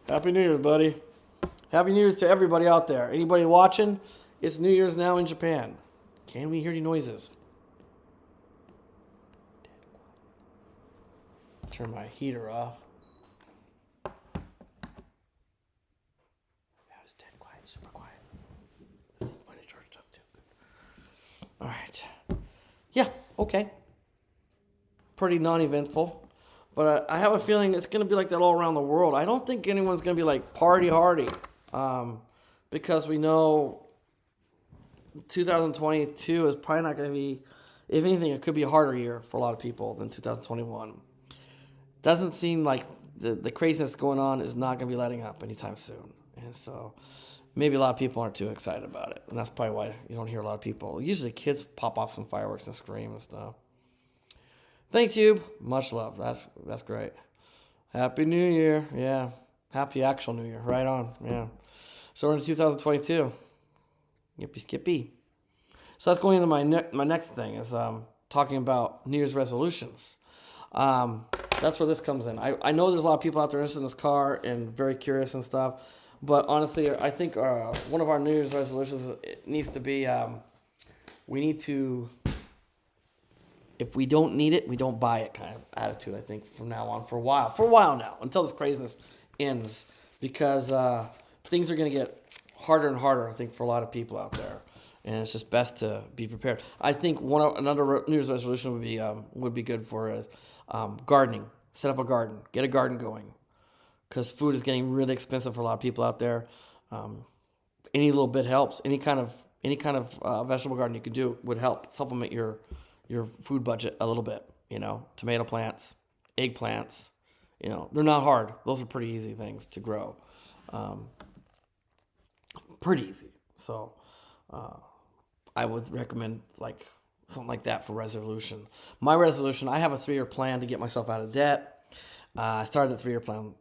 Speaker 1: Happy New Year's, buddy. Happy New Year's to everybody out there. Anybody watching? It's New Year's now in Japan. Can we hear any noises? Turn my heater off. Yeah, it's dead quiet, super quiet. Let's see if I charged up too. Good. All right. Yeah, okay. Pretty non-eventful. But I have a feeling it's going to be like that all around the world. I don't think anyone's going to be like party hardy. Because we know 2022 is probably not going to be, if anything, it could be a harder year for a lot of people than 2021. Doesn't seem like the craziness going on is not going to be letting up anytime soon. And so maybe a lot of people aren't too excited about it. And that's probably why you don't hear a lot of people. Usually kids pop off some fireworks and scream and stuff. Thanks, Hube. Much love. That's great. Happy New Year. Yeah. Happy actual New Year. Right on. Yeah. So we're in 2022. Yippee skippy. So that's going into my next thing is talking about New Year's resolutions. That's where this comes in. I know there's a lot of people out there interested in this car and very curious and stuff. But honestly, I think one of our New Year's resolutions needs to be we need to, if we don't need it, we don't buy it kind of attitude, I think, from now on for a while now, until this craziness ends. Because things are going to get harder and harder, I think, for a lot of people out there. And it's just best to be prepared. I think another New Year's resolution would be good for gardening. Set up a garden. Get a garden going. Because food is getting really expensive for a lot of people out there. Any little bit helps. Any kind of vegetable garden you can do would help supplement your food budget a little bit. Tomato plants, eggplants. They're not hard. Those are pretty easy things to grow. Pretty easy. So I would recommend something like that for resolution. My resolution, I have a 3-year plan to get myself out of debt. I started the 3-year plan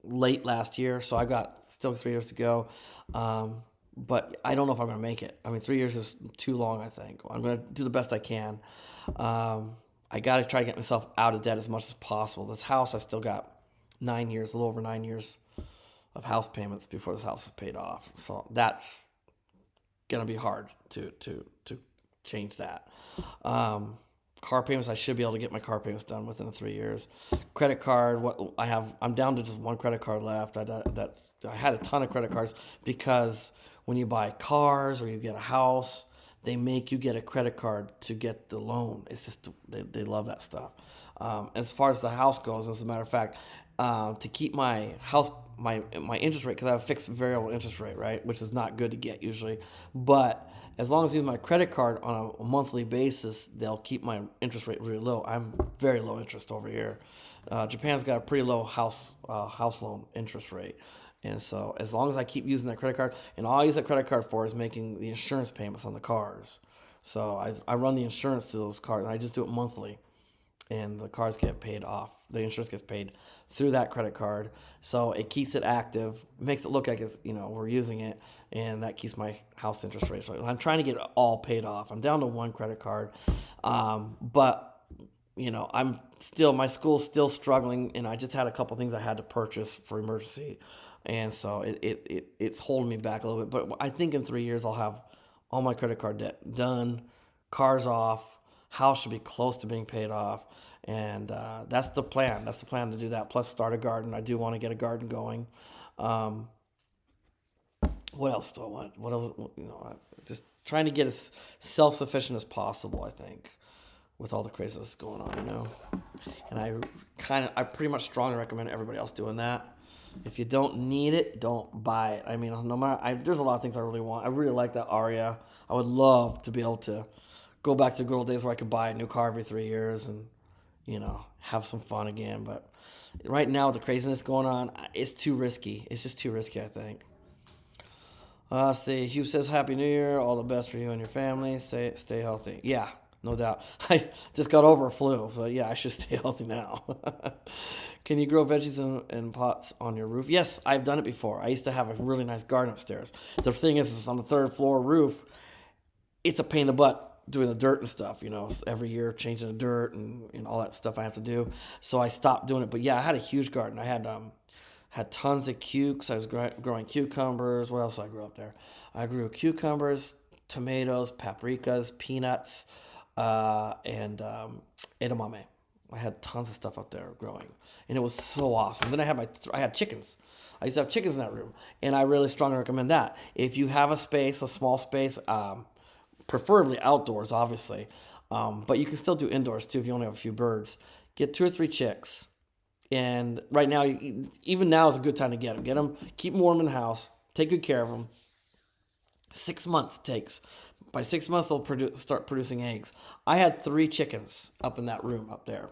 Speaker 1: late last year, so I got still 3 years to go. But I don't know if I'm going to make it. 3 years is too long, I think. I'm going to do the best I can. I got to try to get myself out of debt as much as possible. This house, I still got 9 years, a little over 9 years of house payments before this house is paid off. So that's going to be hard to change that. Car payments, I should be able to get my car payments done within the 3 years. Credit card, I'm down to just one credit card left. I had a ton of credit cards because when you buy cars or you get a house, they make you get a credit card to get the loan. It's just, they love that stuff. As far as the house goes, as a matter of fact, to keep my house, my interest rate, because I have a fixed variable interest rate, right, which is not good to get usually, but as long as I use my credit card on a monthly basis, they'll keep my interest rate really low. I'm very low interest over here. Japan's got a pretty low house loan interest rate. And so as long as I keep using that credit card, and all I use that credit card for is making the insurance payments on the cars. So I run the insurance to those cars, and I just do it monthly. And the cars get paid off. The insurance gets paid through that credit card. So it keeps it active. It makes it look like it's, we're using it. And that keeps my house interest rate. So I'm trying to get it all paid off. I'm down to one credit card. But, my school's still struggling. And I just had a couple things I had to purchase for emergency. And so it's holding me back a little bit. But I think in 3 years I'll have all my credit card debt done, cars off, house should be close to being paid off. And that's the plan. That's the plan to do that. Plus start a garden. I do want to get a garden going. What else do I want? What else? Just trying to get as self-sufficient as possible, I think, with all the craziness going on, And I pretty much strongly recommend everybody else doing that. If you don't need it, don't buy it. No matter, there's a lot of things I really want. I really like that Ariya. I would love to be able to go back to the good old days where I could buy a new car every 3 years and, have some fun again. But right now with the craziness going on, it's too risky. It's just too risky, I think. Hugh says, Happy New Year. All the best for you and your family. Stay healthy. Yeah, no doubt. I just got over a flu, but yeah, I should stay healthy now. Can you grow veggies in pots on your roof? Yes, I've done it before. I used to have a really nice garden upstairs. The thing is on the 3rd floor roof, it's a pain in the butt doing the dirt and stuff, every year changing the dirt and all that stuff I have to do. So I stopped doing it. But yeah, I had a huge garden. I had tons of cukes. I was growing cucumbers. What else did I grow up there? I grew cucumbers, tomatoes, paprikas, peanuts, and edamame. I had tons of stuff up there growing, and it was so awesome. Then I had chickens. I used to have chickens in that room, and I really strongly recommend that. If you have a small space, preferably outdoors, obviously, but you can still do indoors too if you only have a few birds. Get 2 or 3 chicks, and right now, even now is a good time to get them. Keep them warm in the house, take good care of them, 6 months it takes. By 6 months, they'll start producing eggs. I had 3 chickens up in that room up there.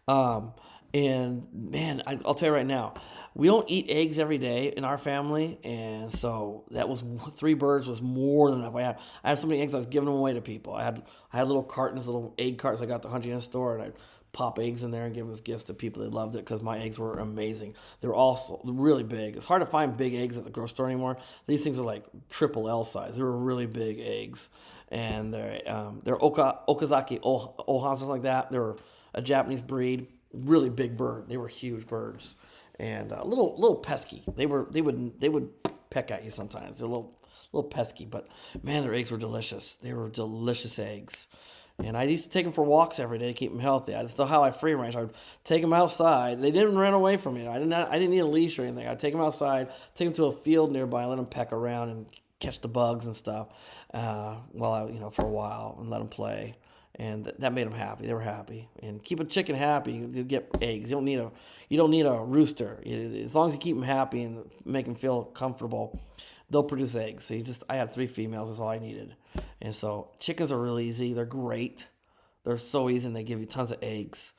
Speaker 1: Um, and man, I'll tell you right now, we don't eat eggs every day in our family, and so that was 3 birds was more than enough. I had so many eggs I was giving them away to people. I had little cartons, little egg cartons I got at the Huntington store, and I pop eggs in there and give them as gifts to people. They loved it because my eggs were amazing. They were also really big. It's hard to find big eggs at the grocery store anymore. These things are like triple L size. They were really big eggs, and they're Okazaki Ohans, something like that. They're a Japanese breed, really big bird. They were huge birds, and little pesky. They would peck at you sometimes. They're a little pesky, but man, their eggs were delicious. They were delicious eggs. And I used to take them for walks every day to keep them healthy. That's how I free range. I would take them outside. They didn't run away from me. I didn't need a leash or anything. I'd take them outside, take them to a field nearby, and let them peck around and catch the bugs and stuff for a while and let them play. And that made them happy. They were happy. And keep a chicken happy, you get eggs. You don't need a rooster. As long as you keep them happy and make them feel comfortable, they'll produce eggs. So I had 3 females. That's all I needed. And so chickens are really easy. They're great. They're so easy, and they give you tons of eggs.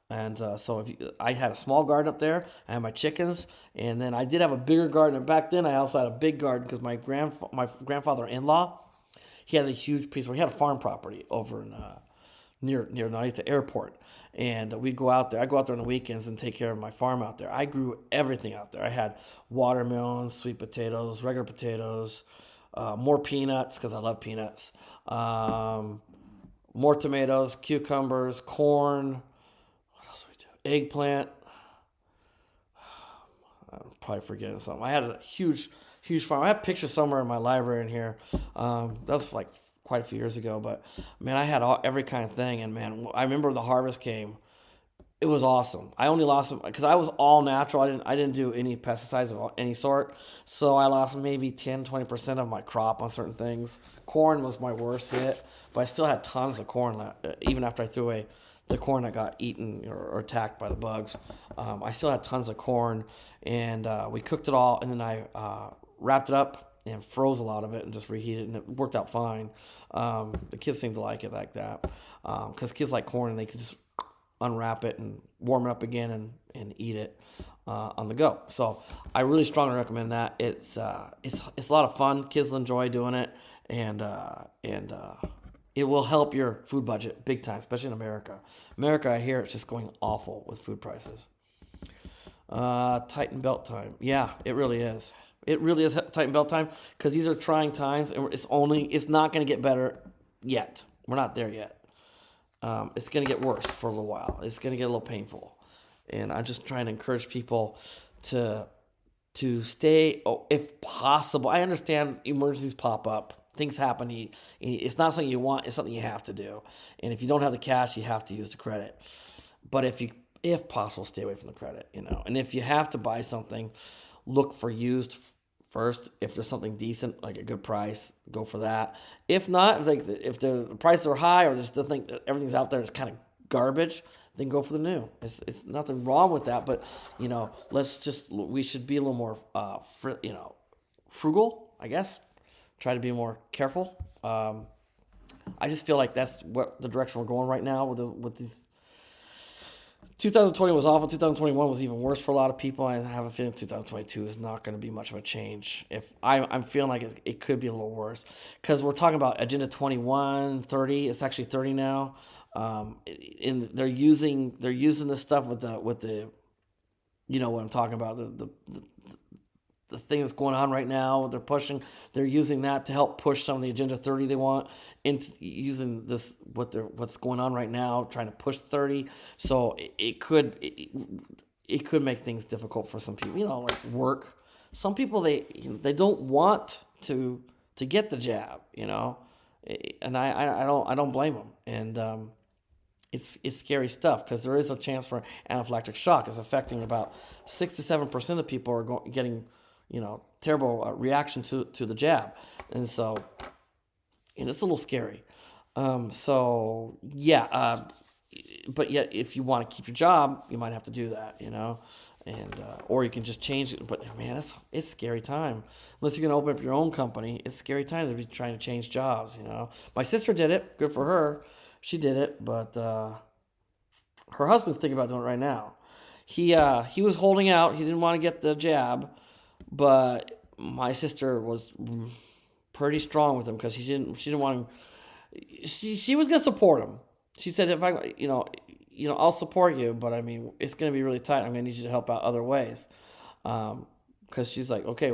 Speaker 1: And so I had a small garden up there. I had my chickens, and then I did have a bigger garden. And back then, I also had a big garden because my grandfather-in-law, he had a huge piece where he had a farm property over in near Narita Airport. And we'd go out there. I go out there on the weekends and take care of my farm out there. I grew everything out there. I had watermelons, sweet potatoes, regular potatoes, more peanuts because I love peanuts, more tomatoes, cucumbers, corn. What else do we do? Eggplant. I'm probably forgetting something. I had a huge farm. I have pictures somewhere in my library in here. That was like quite a few years ago, but man, I had every kind of thing, and man, I remember the harvest came. It was awesome. I only lost them because I was all natural. I didn't do any pesticides of any sort, so I lost maybe 10-20% of my crop on certain things. Corn was my worst hit, but I still had tons of corn left, even after I threw away the corn that got eaten or attacked by the bugs. I still had tons of corn, and we cooked it all, and then I wrapped it up and froze a lot of it and just reheated, and it worked out fine. The kids seemed to like it like that because kids like corn, and they could just unwrap it and warm it up again and eat it on the go. So I really strongly recommend that. It's a lot of fun. Kids will enjoy doing it, and it will help your food budget big time, especially in America. America, I hear it's just going awful with food prices. Tighten belt time. Yeah, it really is. It really is tighten belt time because these are trying times, and it's not going to get better yet. We're not there yet. It's going to get worse for a little while. It's going to get a little painful, and I'm just trying to encourage people to stay, if possible. I understand emergencies pop up, things happen. It's not something you want; it's something you have to do. And if you don't have the cash, you have to use the credit. But if possible, stay away from the credit. And if you have to buy something, look for used first. If there's something decent, like a good price, go for that. If not, if the prices are high or there's still think that everything's out there is kind of garbage, then go for the new. It's nothing wrong with that, but we should be a little more frugal, I guess. Try to be more careful. I just feel like that's what the direction we're going right now with these. 2020 was awful. 2021 was even worse for a lot of people. I have a feeling 2022 is not going to be much of a change. If I'm feeling like it could be a little worse because we're talking about Agenda 21, 30. It's actually 30 now. And they're using this stuff with the what I'm talking about, the thing that's going on right now. They're using that to help push some of the Agenda 30 they want into using this what's going on right now, trying to push 30. So it could make things difficult for some people, like work. Some people they don't want to get the jab, and I don't blame them. And it's scary stuff because there is a chance for anaphylactic shock. It's affecting about 6 to 7% of people are getting terrible reaction to the jab. And so, it's a little scary. But yet if you want to keep your job, you might have to do that, and or you can just change it. But man, it's scary time. Unless you're gonna open up your own company, it's scary time to be trying to change jobs. My sister did it. Good for her. She did it, but her husband's thinking about doing it right now. He was holding out. He didn't want to get the jab, but my sister was pretty strong with him because she didn't want him. She was gonna support him. She said, if I I'll support you, but I mean it's gonna be really tight. I'm gonna need you to help out other ways, because she's like, okay,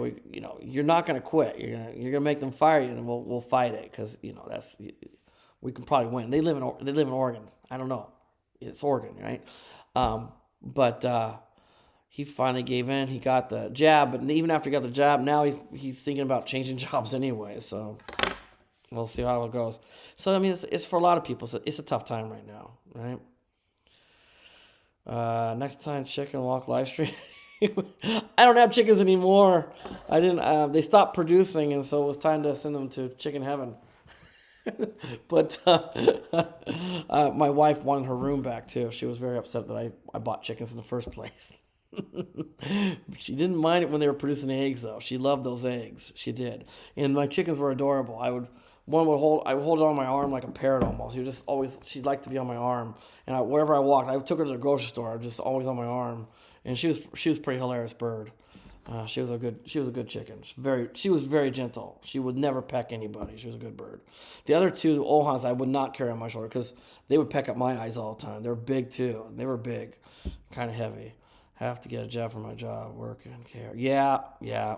Speaker 1: you're not gonna quit. You're gonna make them fire you, and we'll fight it because we can probably win. They live in Oregon. I don't know. It's Oregon, right? But he finally gave in. He got the jab, but even after he got the jab, now he's thinking about changing jobs anyway. So we'll see how it goes. So I mean, it's for a lot of people. It's a tough time right now, right? Next time, chicken walk live stream. I don't have chickens anymore. I didn't. They stopped producing, and so it was time to send them to chicken heaven. But my wife wanted her room back too. She was very upset that I bought chickens in the first place. She didn't mind it when they were producing eggs though. She loved those eggs. She did. And my chickens were adorable. I would hold it on my arm like a parrot almost. She'd like to be on my arm. And wherever I walked, I took her to the grocery store. I was just always on my arm. And she was pretty hilarious bird. She was a good chicken. She was very gentle. She would never peck anybody. She was a good bird. The other two Ohans I would not carry on my shoulder because they would peck at my eyes all the time. They were big too. They were big, kind of heavy. Have to get a job for my job, work and care. Yeah.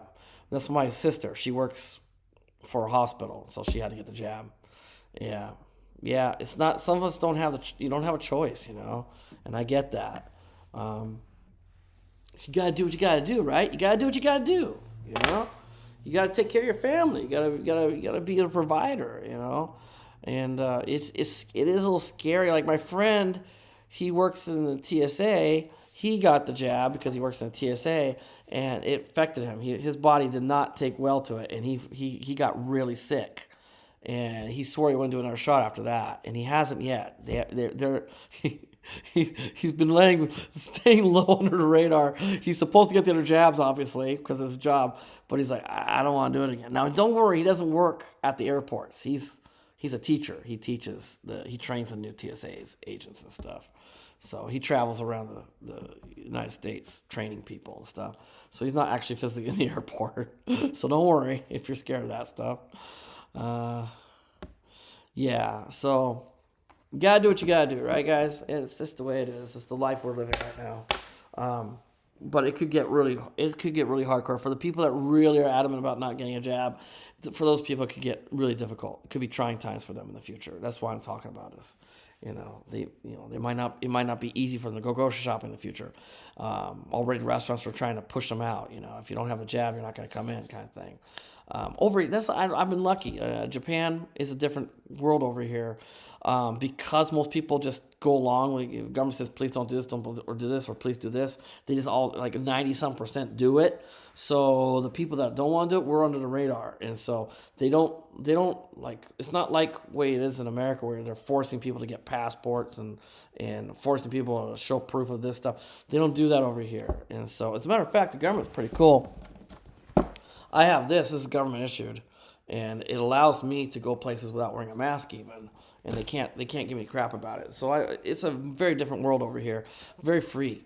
Speaker 1: That's my sister. She works for a hospital, so she had to get the jab. Yeah. It's not. Some of us don't have you don't have a choice, and I get that. So you gotta do what you gotta do, right? You gotta do what you gotta do, You gotta take care of your family. You gotta be a provider, And it is a little scary. Like my friend, he works in the TSA. He got the jab because he works in the TSA, and it affected him. His body did not take well to it, and he got really sick. And he swore he wouldn't do another shot after that, and he hasn't yet. He's been staying low under the radar. He's supposed to get the other jabs, obviously, because of his job. But he's like, I don't want to do it again. Now, don't worry. He doesn't work at the airports. He's a teacher. He trains the new TSA's agents and stuff. So he travels around the United States training people and stuff. So he's not actually physically in the airport. So don't worry if you're scared of that stuff. So you gotta do what you gotta do, right, guys? It's just the way it is. It's the life we're living right now. But it could get really hardcore for the people that really are adamant about not getting a jab. For those people, it could get really difficult. It could be trying times for them in the future. That's why I'm talking about this. It might not be easy for them to go grocery shopping in the future. Already restaurants are trying to push them out. If you don't have a jab, you're not going to come in, kind of thing. I've been lucky. Japan is a different world over here, because most people just go along. When the government says please don't do this, or do this, or please do this, they just all like 90% do it. So the people that don't want to do it, we're under the radar, and so they don't like. It's not like the way it is in America where they're forcing people to get passports and forcing people to show proof of this stuff. They don't do that over here, and so as a matter of fact, the government's pretty cool. I have this is government issued, and it allows me to go places without wearing a mask even, and they can't give me crap about it. So it's a very different world over here, very free.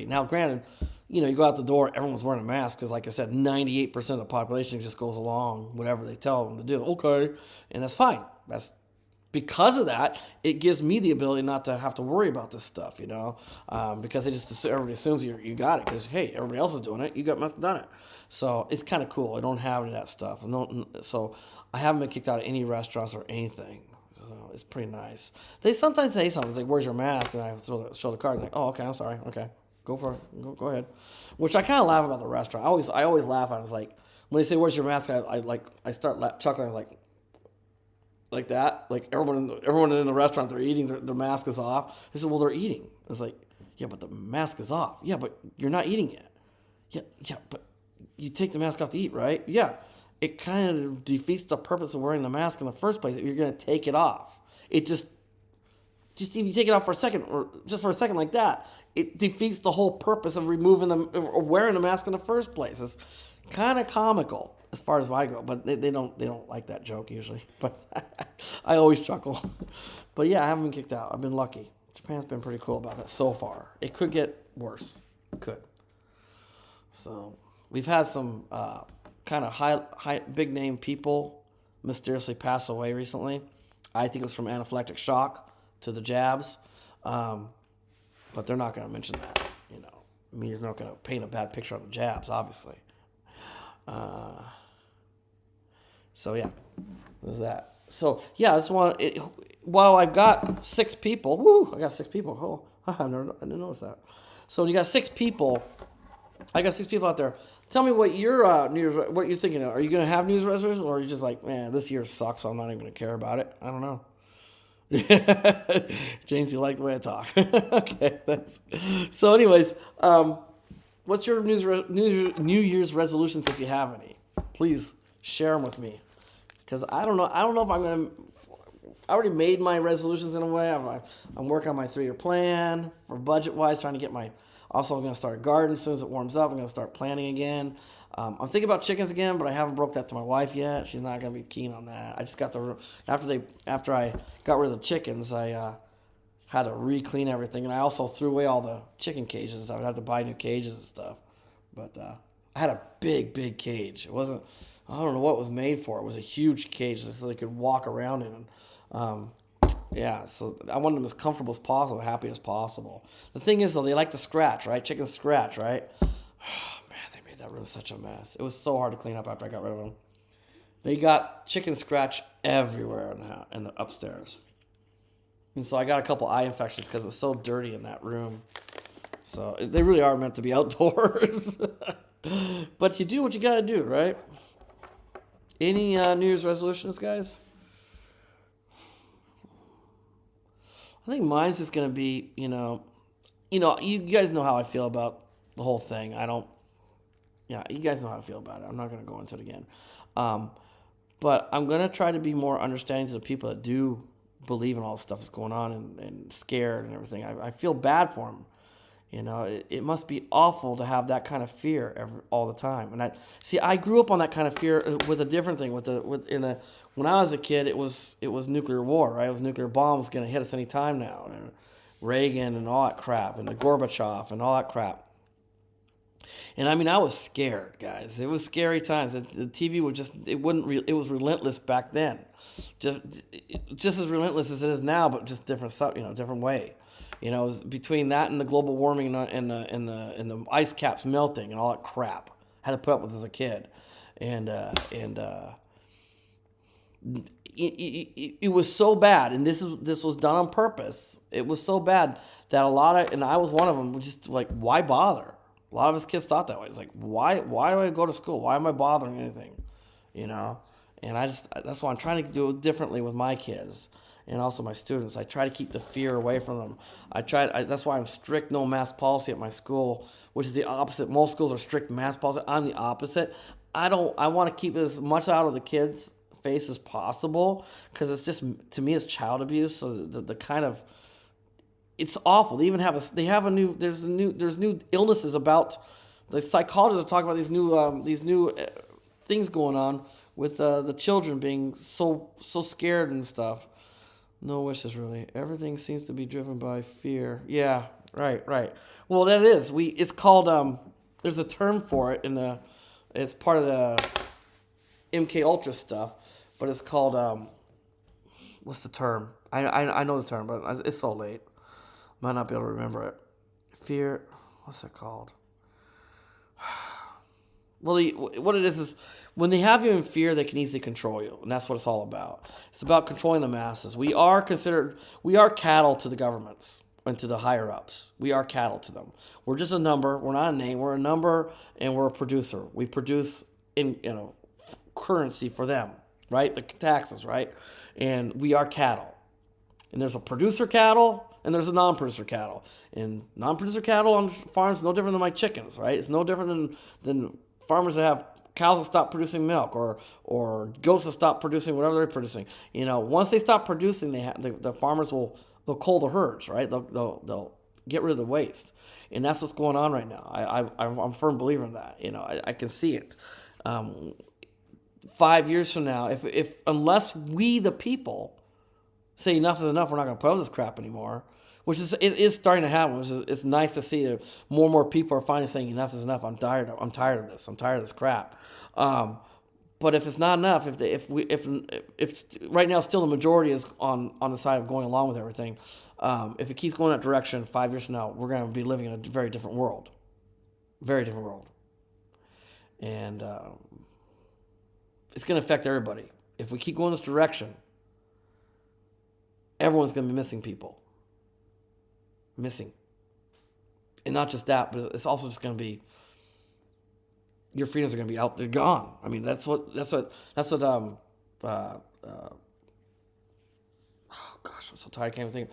Speaker 1: Now, granted, you go out the door, everyone's wearing a mask because, like I said, 98% of the population just goes along whatever they tell them to do. Okay, and that's fine. Because of that, it gives me the ability not to have to worry about this stuff, because everybody assumes you got it because, hey, everybody else is doing it. You must have done it. So it's kind of cool. I don't have any of that stuff. So I haven't been kicked out of any restaurants or anything. So it's pretty nice. They sometimes say something it's like, "Where's your mask?" And I show the card. Like, "Oh, okay, I'm sorry. Okay, go for it. Go ahead." Which I kind of laugh about the restaurant. I always laugh at it. It's like when they say, "Where's your mask?" I start chuckling. Like that, like everyone in the restaurant, they're eating, their mask is off. They said, well, they're eating. It's like, yeah, but the mask is off. Yeah, but you're not eating yet. Yeah, but you take the mask off to eat, right? Yeah. It kind of defeats the purpose of wearing the mask in the first place if you're going to take it off. It just if you take it off for a second, or just for a second like that, it defeats the whole purpose of removing them or wearing the mask in the first place. It's kind of comical as far as I go, but they don't like that joke usually. But I always chuckle. But yeah, I haven't been kicked out. I've been lucky. Japan's been pretty cool about that so far. It could get worse. It could. So we've had some kind of high big name people mysteriously pass away recently. I think it was from anaphylactic shock to the jabs. But they're not going to mention that, you know. I mean, you're not going to paint a bad picture on the jabs, obviously. So, yeah, there's that. So, yeah, I just want to, while I've got 6 people, I got 6 people. Oh, I didn't notice that. So, you got 6 people. I got 6 people out there. Tell me what your New Year's, what you're thinking of. Are you going to have New Year's resolutions, or are you just like, man, this year sucks, so I'm not even going to care about it? I don't know. James, you like the way I talk. Okay, thanks. So anyways, what's your New Year's resolutions, if you have any? Please share them with me, because I don't know if I'm going to, I already made my resolutions in a way. I'm working on my 3-year plan for budget-wise, trying to get my, also I'm going to start a garden as soon as it warms up. I'm going to start planting again. I'm thinking about chickens again, but I haven't broke that to my wife yet. She's not going to be keen on that. I just got after I got rid of the chickens, I had to re-clean everything, and I also threw away all the chicken cages. I would have to buy new cages and stuff. But I had a big cage. It wasn't, I don't know what it was made for. It was a huge cage so they could walk around in. Yeah, so I wanted them as comfortable as possible, happy as possible. The thing is, though, they like to scratch, right? Chickens scratch, right? That room was such a mess. It was so hard to clean up after I got rid of them. They got chicken scratch everywhere in the upstairs. And so I got a couple eye infections because it was so dirty in that room. So they really are meant to be outdoors. But you do what you got to do, right? Any New Year's resolutions, guys? I think mine's just going to be, you guys know how I feel about the whole thing. Yeah, you guys know how I feel about it. I'm not going to go into it again. But I'm going to try to be more understanding to the people that do believe in all the stuff that's going on and scared and everything. I feel bad for them. It must be awful to have that kind of fear all the time. And I grew up on that kind of fear with a different thing. When I was a kid, it was nuclear war, right? It was nuclear bombs going to hit us any time now. And Reagan and all that crap, and the Gorbachev and all that crap. And I mean, I was scared, guys. It was scary times. The TV it was relentless back then. Just as relentless as it is now, but just different way. It was between that and the global warming and the ice caps melting and all that crap. I had to put up with as a kid. It was so bad, and this was done on purpose. It was so bad that and I was one of them, just like, why bother? A lot of us kids thought that way. It's like, why do I go to school? Why am I bothering anything? And that's why I'm trying to do it differently with my kids and also my students. I try to keep the fear away from them. That's why I'm strict no mask policy at my school, which is the opposite. Most schools are strict mask policy. I'm the opposite. I want to keep as much out of the kids' face as possible, because it's just, to me, it's child abuse. So the kind of, it's awful. They even there's new illnesses about, the psychologists are talking about these new things going on with the children being so scared and stuff. No wishes, really. Everything seems to be driven by fear. Yeah, right. Well, that is. It's called, there's a term for it it's part of the MK Ultra stuff, but it's called, what's the term? I know the term, but it's so late. Might not be able to remember it. Fear, what's it called? Well, what it is when they have you in fear, they can easily control you, and that's what it's all about. It's about controlling the masses. We are cattle to the governments and to the higher ups. We are cattle to them. We're just a number. We're not a name. We're a number, and we're a producer. We produce currency for them, right? The taxes, right? And we are cattle. And there's a producer cattle, and there's a non-producer cattle. And non-producer cattle on farms is no different than my chickens, right? It's no different than farmers that have cows that stop producing milk, or goats that stop producing whatever they're producing. Once they stop producing, the farmers they'll cull the herds, right? They'll get rid of the waste. And that's what's going on right now. I'm a firm believer in that. I can see it. 5 years from now, if unless we the people say enough is enough, we're not going to put up with this crap anymore. Which is starting to happen. It's nice to see that more and more people are finally saying enough is enough. I'm tired of this. I'm tired of this crap. But if it's not enough, if right now still the majority is on the side of going along with everything, if it keeps going that direction, 5 years from now, we're going to be living in a very different world. Very different world. And it's going to affect everybody. If we keep going this direction, everyone's going to be missing people. Missing. And not just that, but it's also just going to be, your freedoms are going to be out. They're gone. I mean, that's what oh gosh, I'm so tired. I can't even think.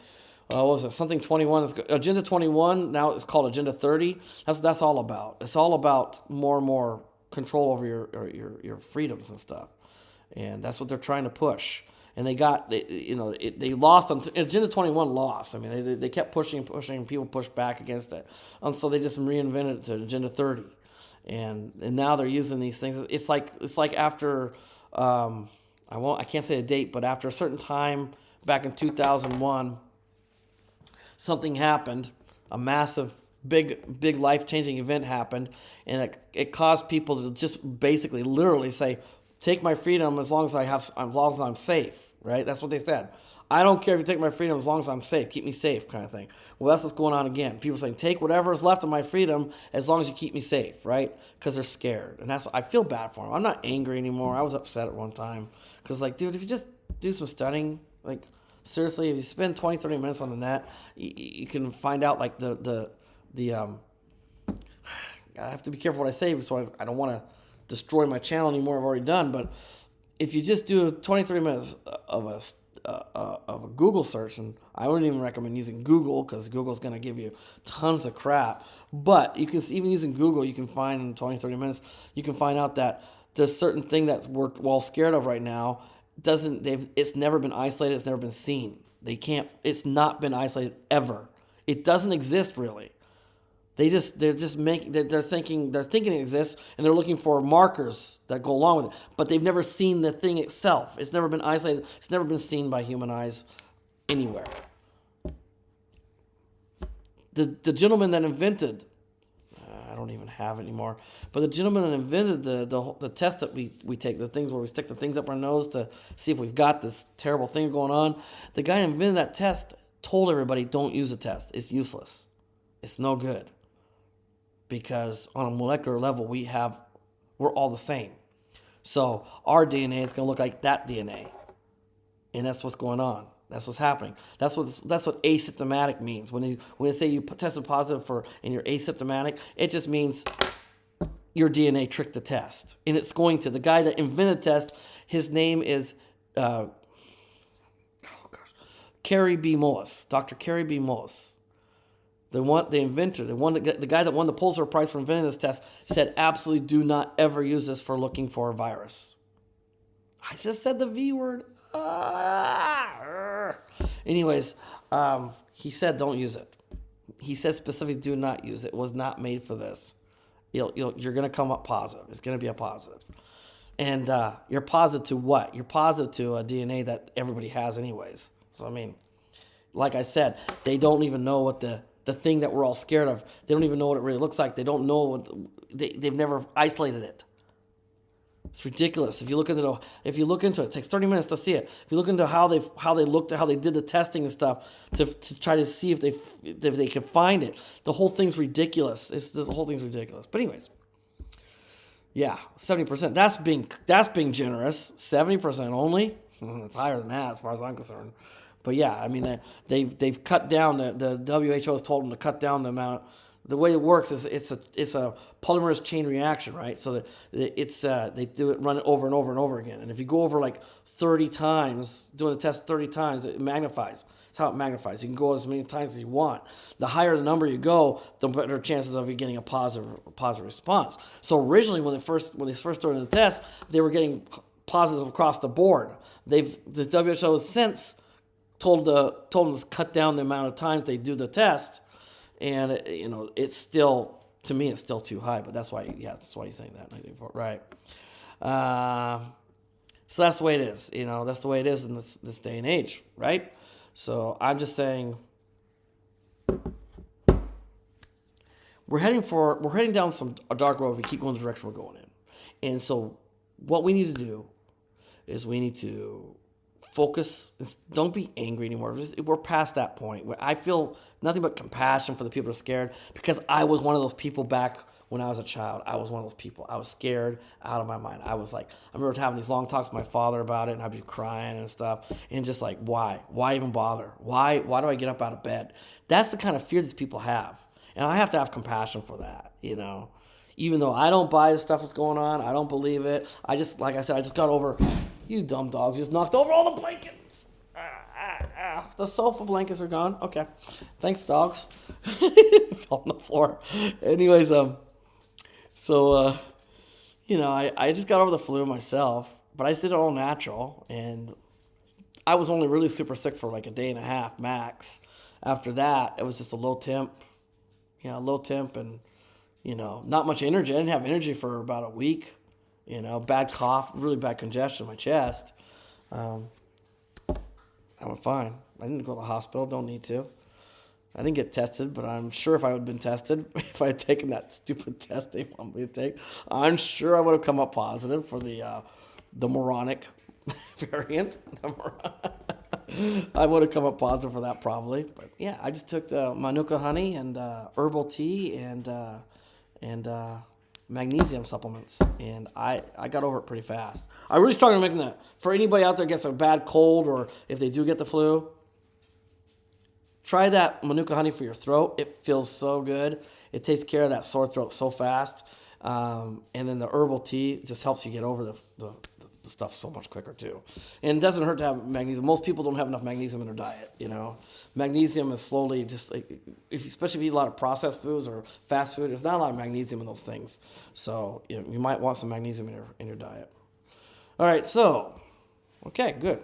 Speaker 1: What was it? Something 21. Agenda 21, now it's called Agenda 30. That's what that's all about. It's all about more and more control over your freedoms and stuff. And that's what they're trying to push. And they lost on Agenda 21 lost. I mean, they kept pushing and people pushed back against it. And so they just reinvented it to Agenda 30. And now they're using these things. It's like after I can't say a date, but after a certain time back in 2001, something happened, a massive big life-changing event happened, and it caused people to just basically literally say, take my freedom as long as I'm safe, right? That's what they said. I don't care if you take my freedom as long as I'm safe. Keep me safe, kind of thing. Well, that's what's going on again. People saying, take whatever is left of my freedom as long as you keep me safe, right? Because they're scared. And I feel bad for them. I'm not angry anymore. I was upset at one time. Because, dude, if you just do some studying, seriously, if you spend 20, 30 minutes on the net, you can find out, I have to be careful what I say, so I don't want to destroy my channel anymore. I've already done, but if you just do 20, 30 minutes of a Google search, and I wouldn't even recommend using Google because Google's going to give you tons of crap, but you can, even using Google, you can find in 20, 30 minutes, you can find out that there's certain thing that we're all scared of right now. It's never been isolated. It's never been seen. It's not been isolated ever. It doesn't exist really. They're thinking it exists, and they're looking for markers that go along with it. But they've never seen the thing itself. It's never been isolated. It's never been seen by human eyes anywhere. The gentleman that invented, I don't even have it anymore, but the gentleman that invented the test that we take, the things where we stick the things up our nose to see if we've got this terrible thing going on, the guy who invented that test told everybody, don't use the test. It's useless. It's no good. Because on a molecular level, we're all the same. So our DNA is going to look like that DNA. And that's what's going on. That's what's happening. That's what asymptomatic means. When they say you tested positive and you're asymptomatic, it just means your DNA tricked the test. And it's going to. The guy that invented the test, his name is Carrie B. Mullis. Dr. Carrie B. Mullis. The inventor, the guy that won the Pulitzer Prize for inventing this test, said absolutely do not ever use this for looking for a virus. I just said the V word. Anyways, he said don't use it. He said specifically do not use it. It was not made for this. You're going to come up positive. It's going to be a positive. And you're positive to what? You're positive to a DNA that everybody has anyways. So, I mean, like I said, they don't even know what the thing that we're all scared of, they don't even know what it really looks like. They don't know they've never isolated it. It's ridiculous. If you look into it takes 30 minutes to see it. If you look into how they did the testing and stuff to try to see if they can find it, the whole thing's ridiculous. The whole thing's ridiculous. But anyways, yeah, 70%. That's being generous. 70% only. It's higher than that as far as I'm concerned. But yeah, I mean they've cut down the WHO has told them to cut down the amount. The way it works is it's a polymerase chain reaction, right? So that they run it over and over and over again. And if you go over 30 times, doing the test 30 times, it magnifies. That's how it magnifies. You can go as many times as you want. The higher the number you go, the better chances of you getting a positive response. So originally when they first started the test, they were getting positives across the board. The WHO has since told them to cut down the amount of times they do the test, And it's still, to me, it's still too high. But that's why he's saying that 94, right? So that's the way it is. That's the way it is in this day and age, right? So I'm just saying, we're heading down a dark road if we keep going the direction we're going in. And so what we need to do is we need to focus. Don't be angry anymore. We're past that point. I feel nothing but compassion for the people that are scared, because I was one of those people back when I was a child. I was one of those people. I was scared out of my mind. I was like, I remember having these long talks with my father about it, and I'd be crying and stuff, and just like, why even bother? Why do I get up out of bed? That's the kind of fear these people have, and I have to have compassion for that, Even though I don't buy the stuff that's going on, I don't believe it. Like I said, I just got over, you dumb dogs, just knocked over all the blankets. The sofa blankets are gone. Okay. Thanks, dogs. Fell on the floor. Anyways, I just got over the flu myself, but I did it all natural, and I was only really super sick for like a day and a half max. After that, it was just a low temp, and not much energy. I didn't have energy for about a week. Bad cough, really bad congestion in my chest. I went fine. I didn't go to the hospital. Don't need to. I didn't get tested, but I'm sure if I would have been tested, if I had taken that stupid test they want me to take, I'm sure I would have come up positive for the Moronic variant. I would have come up positive for that probably. But yeah, I just took the Manuka honey and herbal tea and magnesium supplements, and I got over it pretty fast. I really struggle making that. For anybody out there that gets a bad cold, or if they do get the flu, try that Manuka honey for your throat. It feels so good. It takes care of that sore throat so fast. And then the herbal tea just helps you get over the stuff so much quicker too. And it doesn't hurt to have magnesium. Most people don't have enough magnesium in their diet, Magnesium is slowly just like, especially if you eat a lot of processed foods or fast food, there's not a lot of magnesium in those things. So you might want some magnesium in your diet. All right, so, okay, good.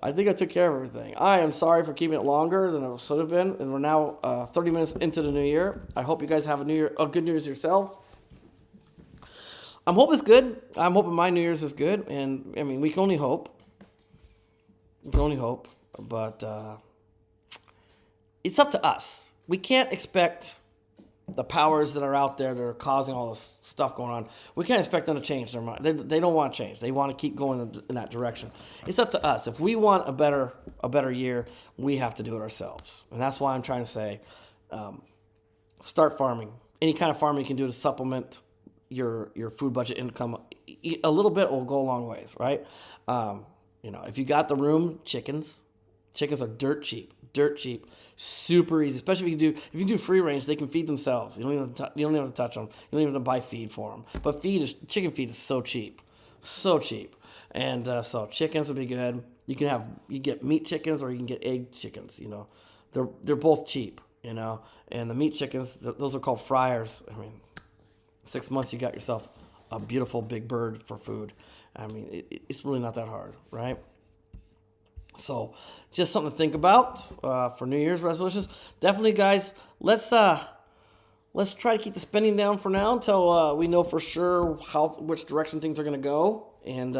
Speaker 1: I think I took care of everything. I am sorry for keeping it longer than it should have been, and we're now 30 minutes into the new year. I hope you guys have a good New Year's yourself. I'm hoping it's good. I'm hoping my New Year's is good, and I mean, we can only hope. But it's up to us. We can't expect the powers that are out there that are causing all this stuff going on. We can't expect them to change their mind. They don't want to change. They want to keep going in that direction. It's up to us. If we want a better year, we have to do it ourselves. And that's why I'm trying to say, start farming. Any kind of farming you can do to supplement your food budget income. A little bit will go a long ways, right? If you got the room, chickens are dirt cheap, super easy. Especially if you do free range, they can feed themselves. You don't even have to touch them. You don't even have to buy feed for them. But chicken feed is so cheap, and so chickens would be good. You get meat chickens or you can get egg chickens. They're both cheap. And the meat chickens, those are called fryers. I mean, 6 months you got yourself a beautiful big bird for food. I mean, it's really not that hard, right? So, just something to think about for New Year's resolutions. Definitely, guys, let's try to keep the spending down for now until we know for sure which direction things are going to go. And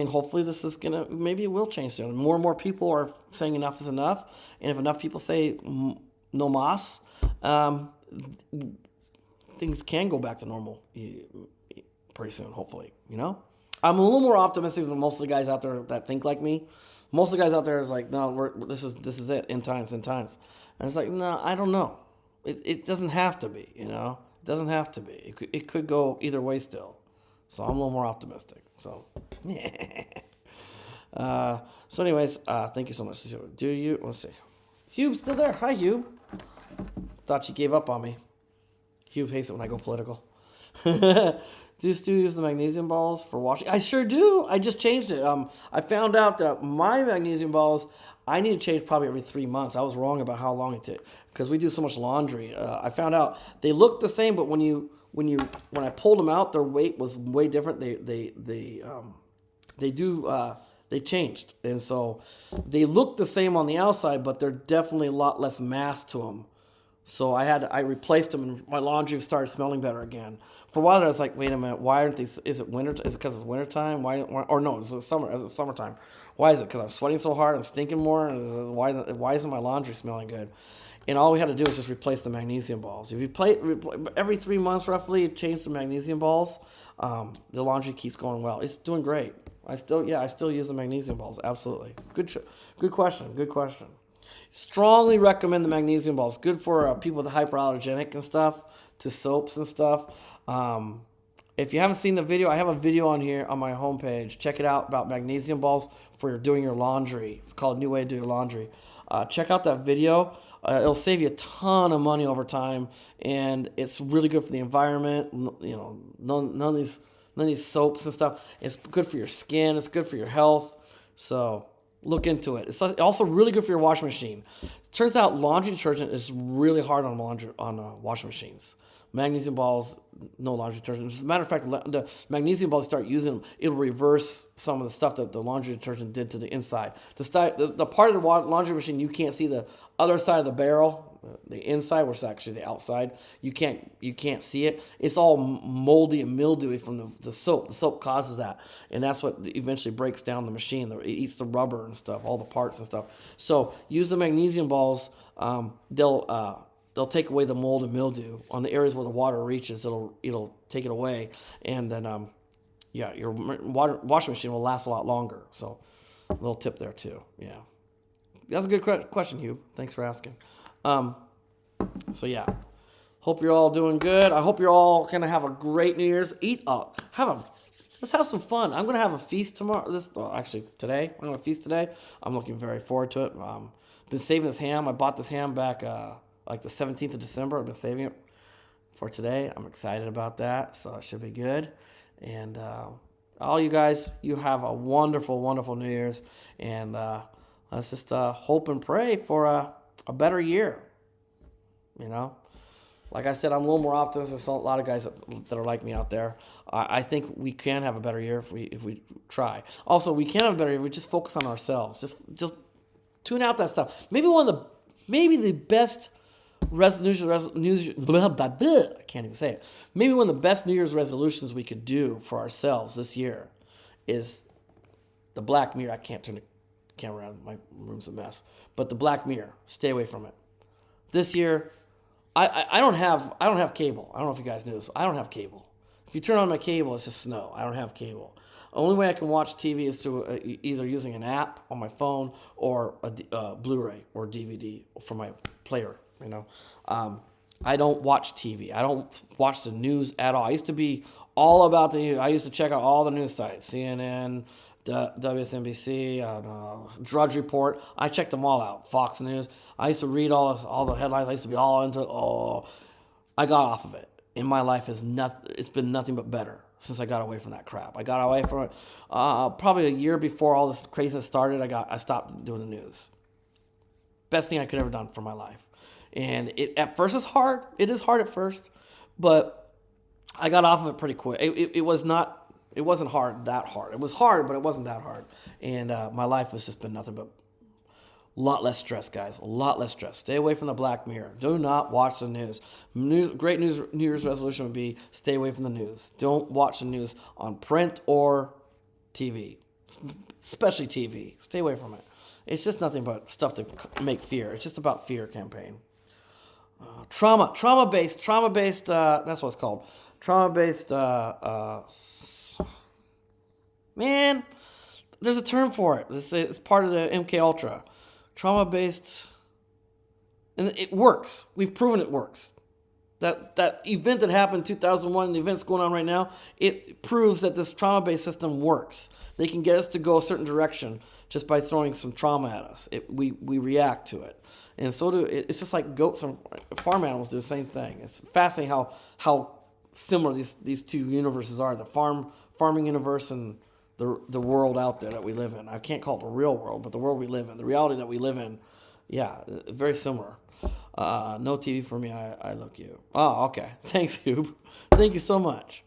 Speaker 1: hopefully this is maybe it will change soon. More and more people are saying enough is enough, and if enough people say no mas, things can go back to normal pretty soon. Hopefully, I'm a little more optimistic than most of the guys out there that think like me. Most of the guys out there is like, no, this is it, end times. And it's like, no, I don't know. It doesn't have to be, It doesn't have to be. It could go either way still. So I'm a little more optimistic. So, anyways, thank you so much. Let's see. Hube's still there. Hi, Hube. Thought you gave up on me. Hube hates it when I go political. Do you still use the magnesium balls for washing? I sure do. I just changed it. I found out that my magnesium balls, I need to change probably every 3 months. I was wrong about how long it took because we do so much laundry. I found out they look the same, but when I pulled them out, their weight was way different. They do They changed. And so they look the same on the outside, but they're definitely a lot less mass to them. So I replaced them, and my laundry started smelling better again. For a while, I was like, wait a minute, why aren't these? Is it winter? Is it because it's wintertime? Or no, it's summer. It's summertime. Why is it? Because I'm sweating so hard, I'm stinking more. And why isn't my laundry smelling good? And all we had to do was just replace the magnesium balls. If you every 3 months roughly, change the magnesium balls, the laundry keeps going well. It's doing great. I still use the magnesium balls. Absolutely. Good question. Good question. Strongly recommend the magnesium balls. Good for people with hyperallergenic and stuff, to soaps and stuff. If you haven't seen the video, I have a video on here on my homepage. Check it out about magnesium balls for doing your laundry. It's called New Way to Do Your Laundry. Check out that video. It'll save you a ton of money over time, and it's really good for the environment. You know, none of these soaps and stuff. It's good for your skin. It's good for your health. So look into it. It's also really good for your washing machine. Turns out laundry detergent is really hard on washing machines. Magnesium balls, no laundry detergent. As a matter of fact, the magnesium balls, start using them, it'll reverse some of the stuff that the laundry detergent did to the inside. The part of the laundry machine you can't see, the other side of the barrel, the inside, which is actually the outside. You can't see it. It's all moldy and mildewy from the soap. The soap causes that, and that's what eventually breaks down the machine. It eats the rubber and stuff, all the parts and stuff. So use the magnesium balls. They'll take away the mold and mildew on the areas where the water reaches. It'll take it away, and then your washing machine will last a lot longer. So a little tip there too. Yeah, that's a good question, Hugh. Thanks for asking. So yeah, hope you're all doing good. I hope you're all gonna have a great New Year's. Let's have some fun. I'm gonna have a feast tomorrow. Today. I'm gonna feast today. I'm looking very forward to it. Been saving this ham. I bought this ham back like the 17th of December. I've been saving it for today. I'm excited about that, so it should be good. And all you guys, you have a wonderful, wonderful New Year's, and let's just hope and pray for a better year. You know, like I said, I'm a little more optimistic than a lot of guys that are like me out there. I think we can have a better year if we try. Also, we can have a better year if we just focus on ourselves. Just tune out that stuff. Maybe the best resolutions. I can't even say it. Maybe one of the best New Year's resolutions we could do for ourselves this year is the Black Mirror. I can't turn the camera on. My room's a mess. But the Black Mirror. Stay away from it. This year, I don't have cable. I don't know if you guys knew this. I don't have cable. If you turn on my cable, it's just snow. I don't have cable. The only way I can watch TV is through either using an app on my phone or a Blu-ray or DVD from my player. You know, I don't watch TV. I don't watch the news at all. I used to be all about the news. I used to check out all the news sites, CNN, WSNBC, Drudge Report. I checked them all out. Fox News. I used to read all the headlines. I used to be all into it. Oh, I got off of it. In my life, it's been nothing but better since I got away from that crap. I got away from it probably a year before all this craziness started. I stopped doing the news. Best thing I could ever done for my life. And at first it's hard. It is hard at first, but I got off of it pretty quick. It wasn't hard that hard. It was hard, but it wasn't that hard. And my life has just been nothing but a lot less stress, guys. A lot less stress. Stay away from the Black Mirror. Do not watch the news. Great New Year's resolution would be stay away from the news. Don't watch the news on print or TV, especially TV. Stay away from it. It's just nothing but stuff to make fear. It's just about fear campaign. Trauma-based, that's what it's called. Trauma-based, man, there's a term for it. It's part of the MK Ultra. Trauma-based, and it works. We've proven it works. That event that happened in 2001, the event's going on right now, it proves that this trauma-based system works. They can get us to go a certain direction just by throwing some trauma at us. We react to it. And so it's just like goats and farm animals do the same thing. It's fascinating how similar these two universes are, the farming universe and the world out there that we live in. I can't call it the real world, but the world we live in, the reality that we live in, yeah, very similar. No TV for me, I look you. Oh, okay. Thanks, Hube. Thank you so much.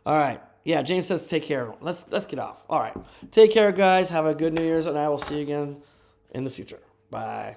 Speaker 1: All right. Yeah, James says take care. Let's get off. All right. Take care, guys. Have a good New Year's, and I will see you again in the future. Bye.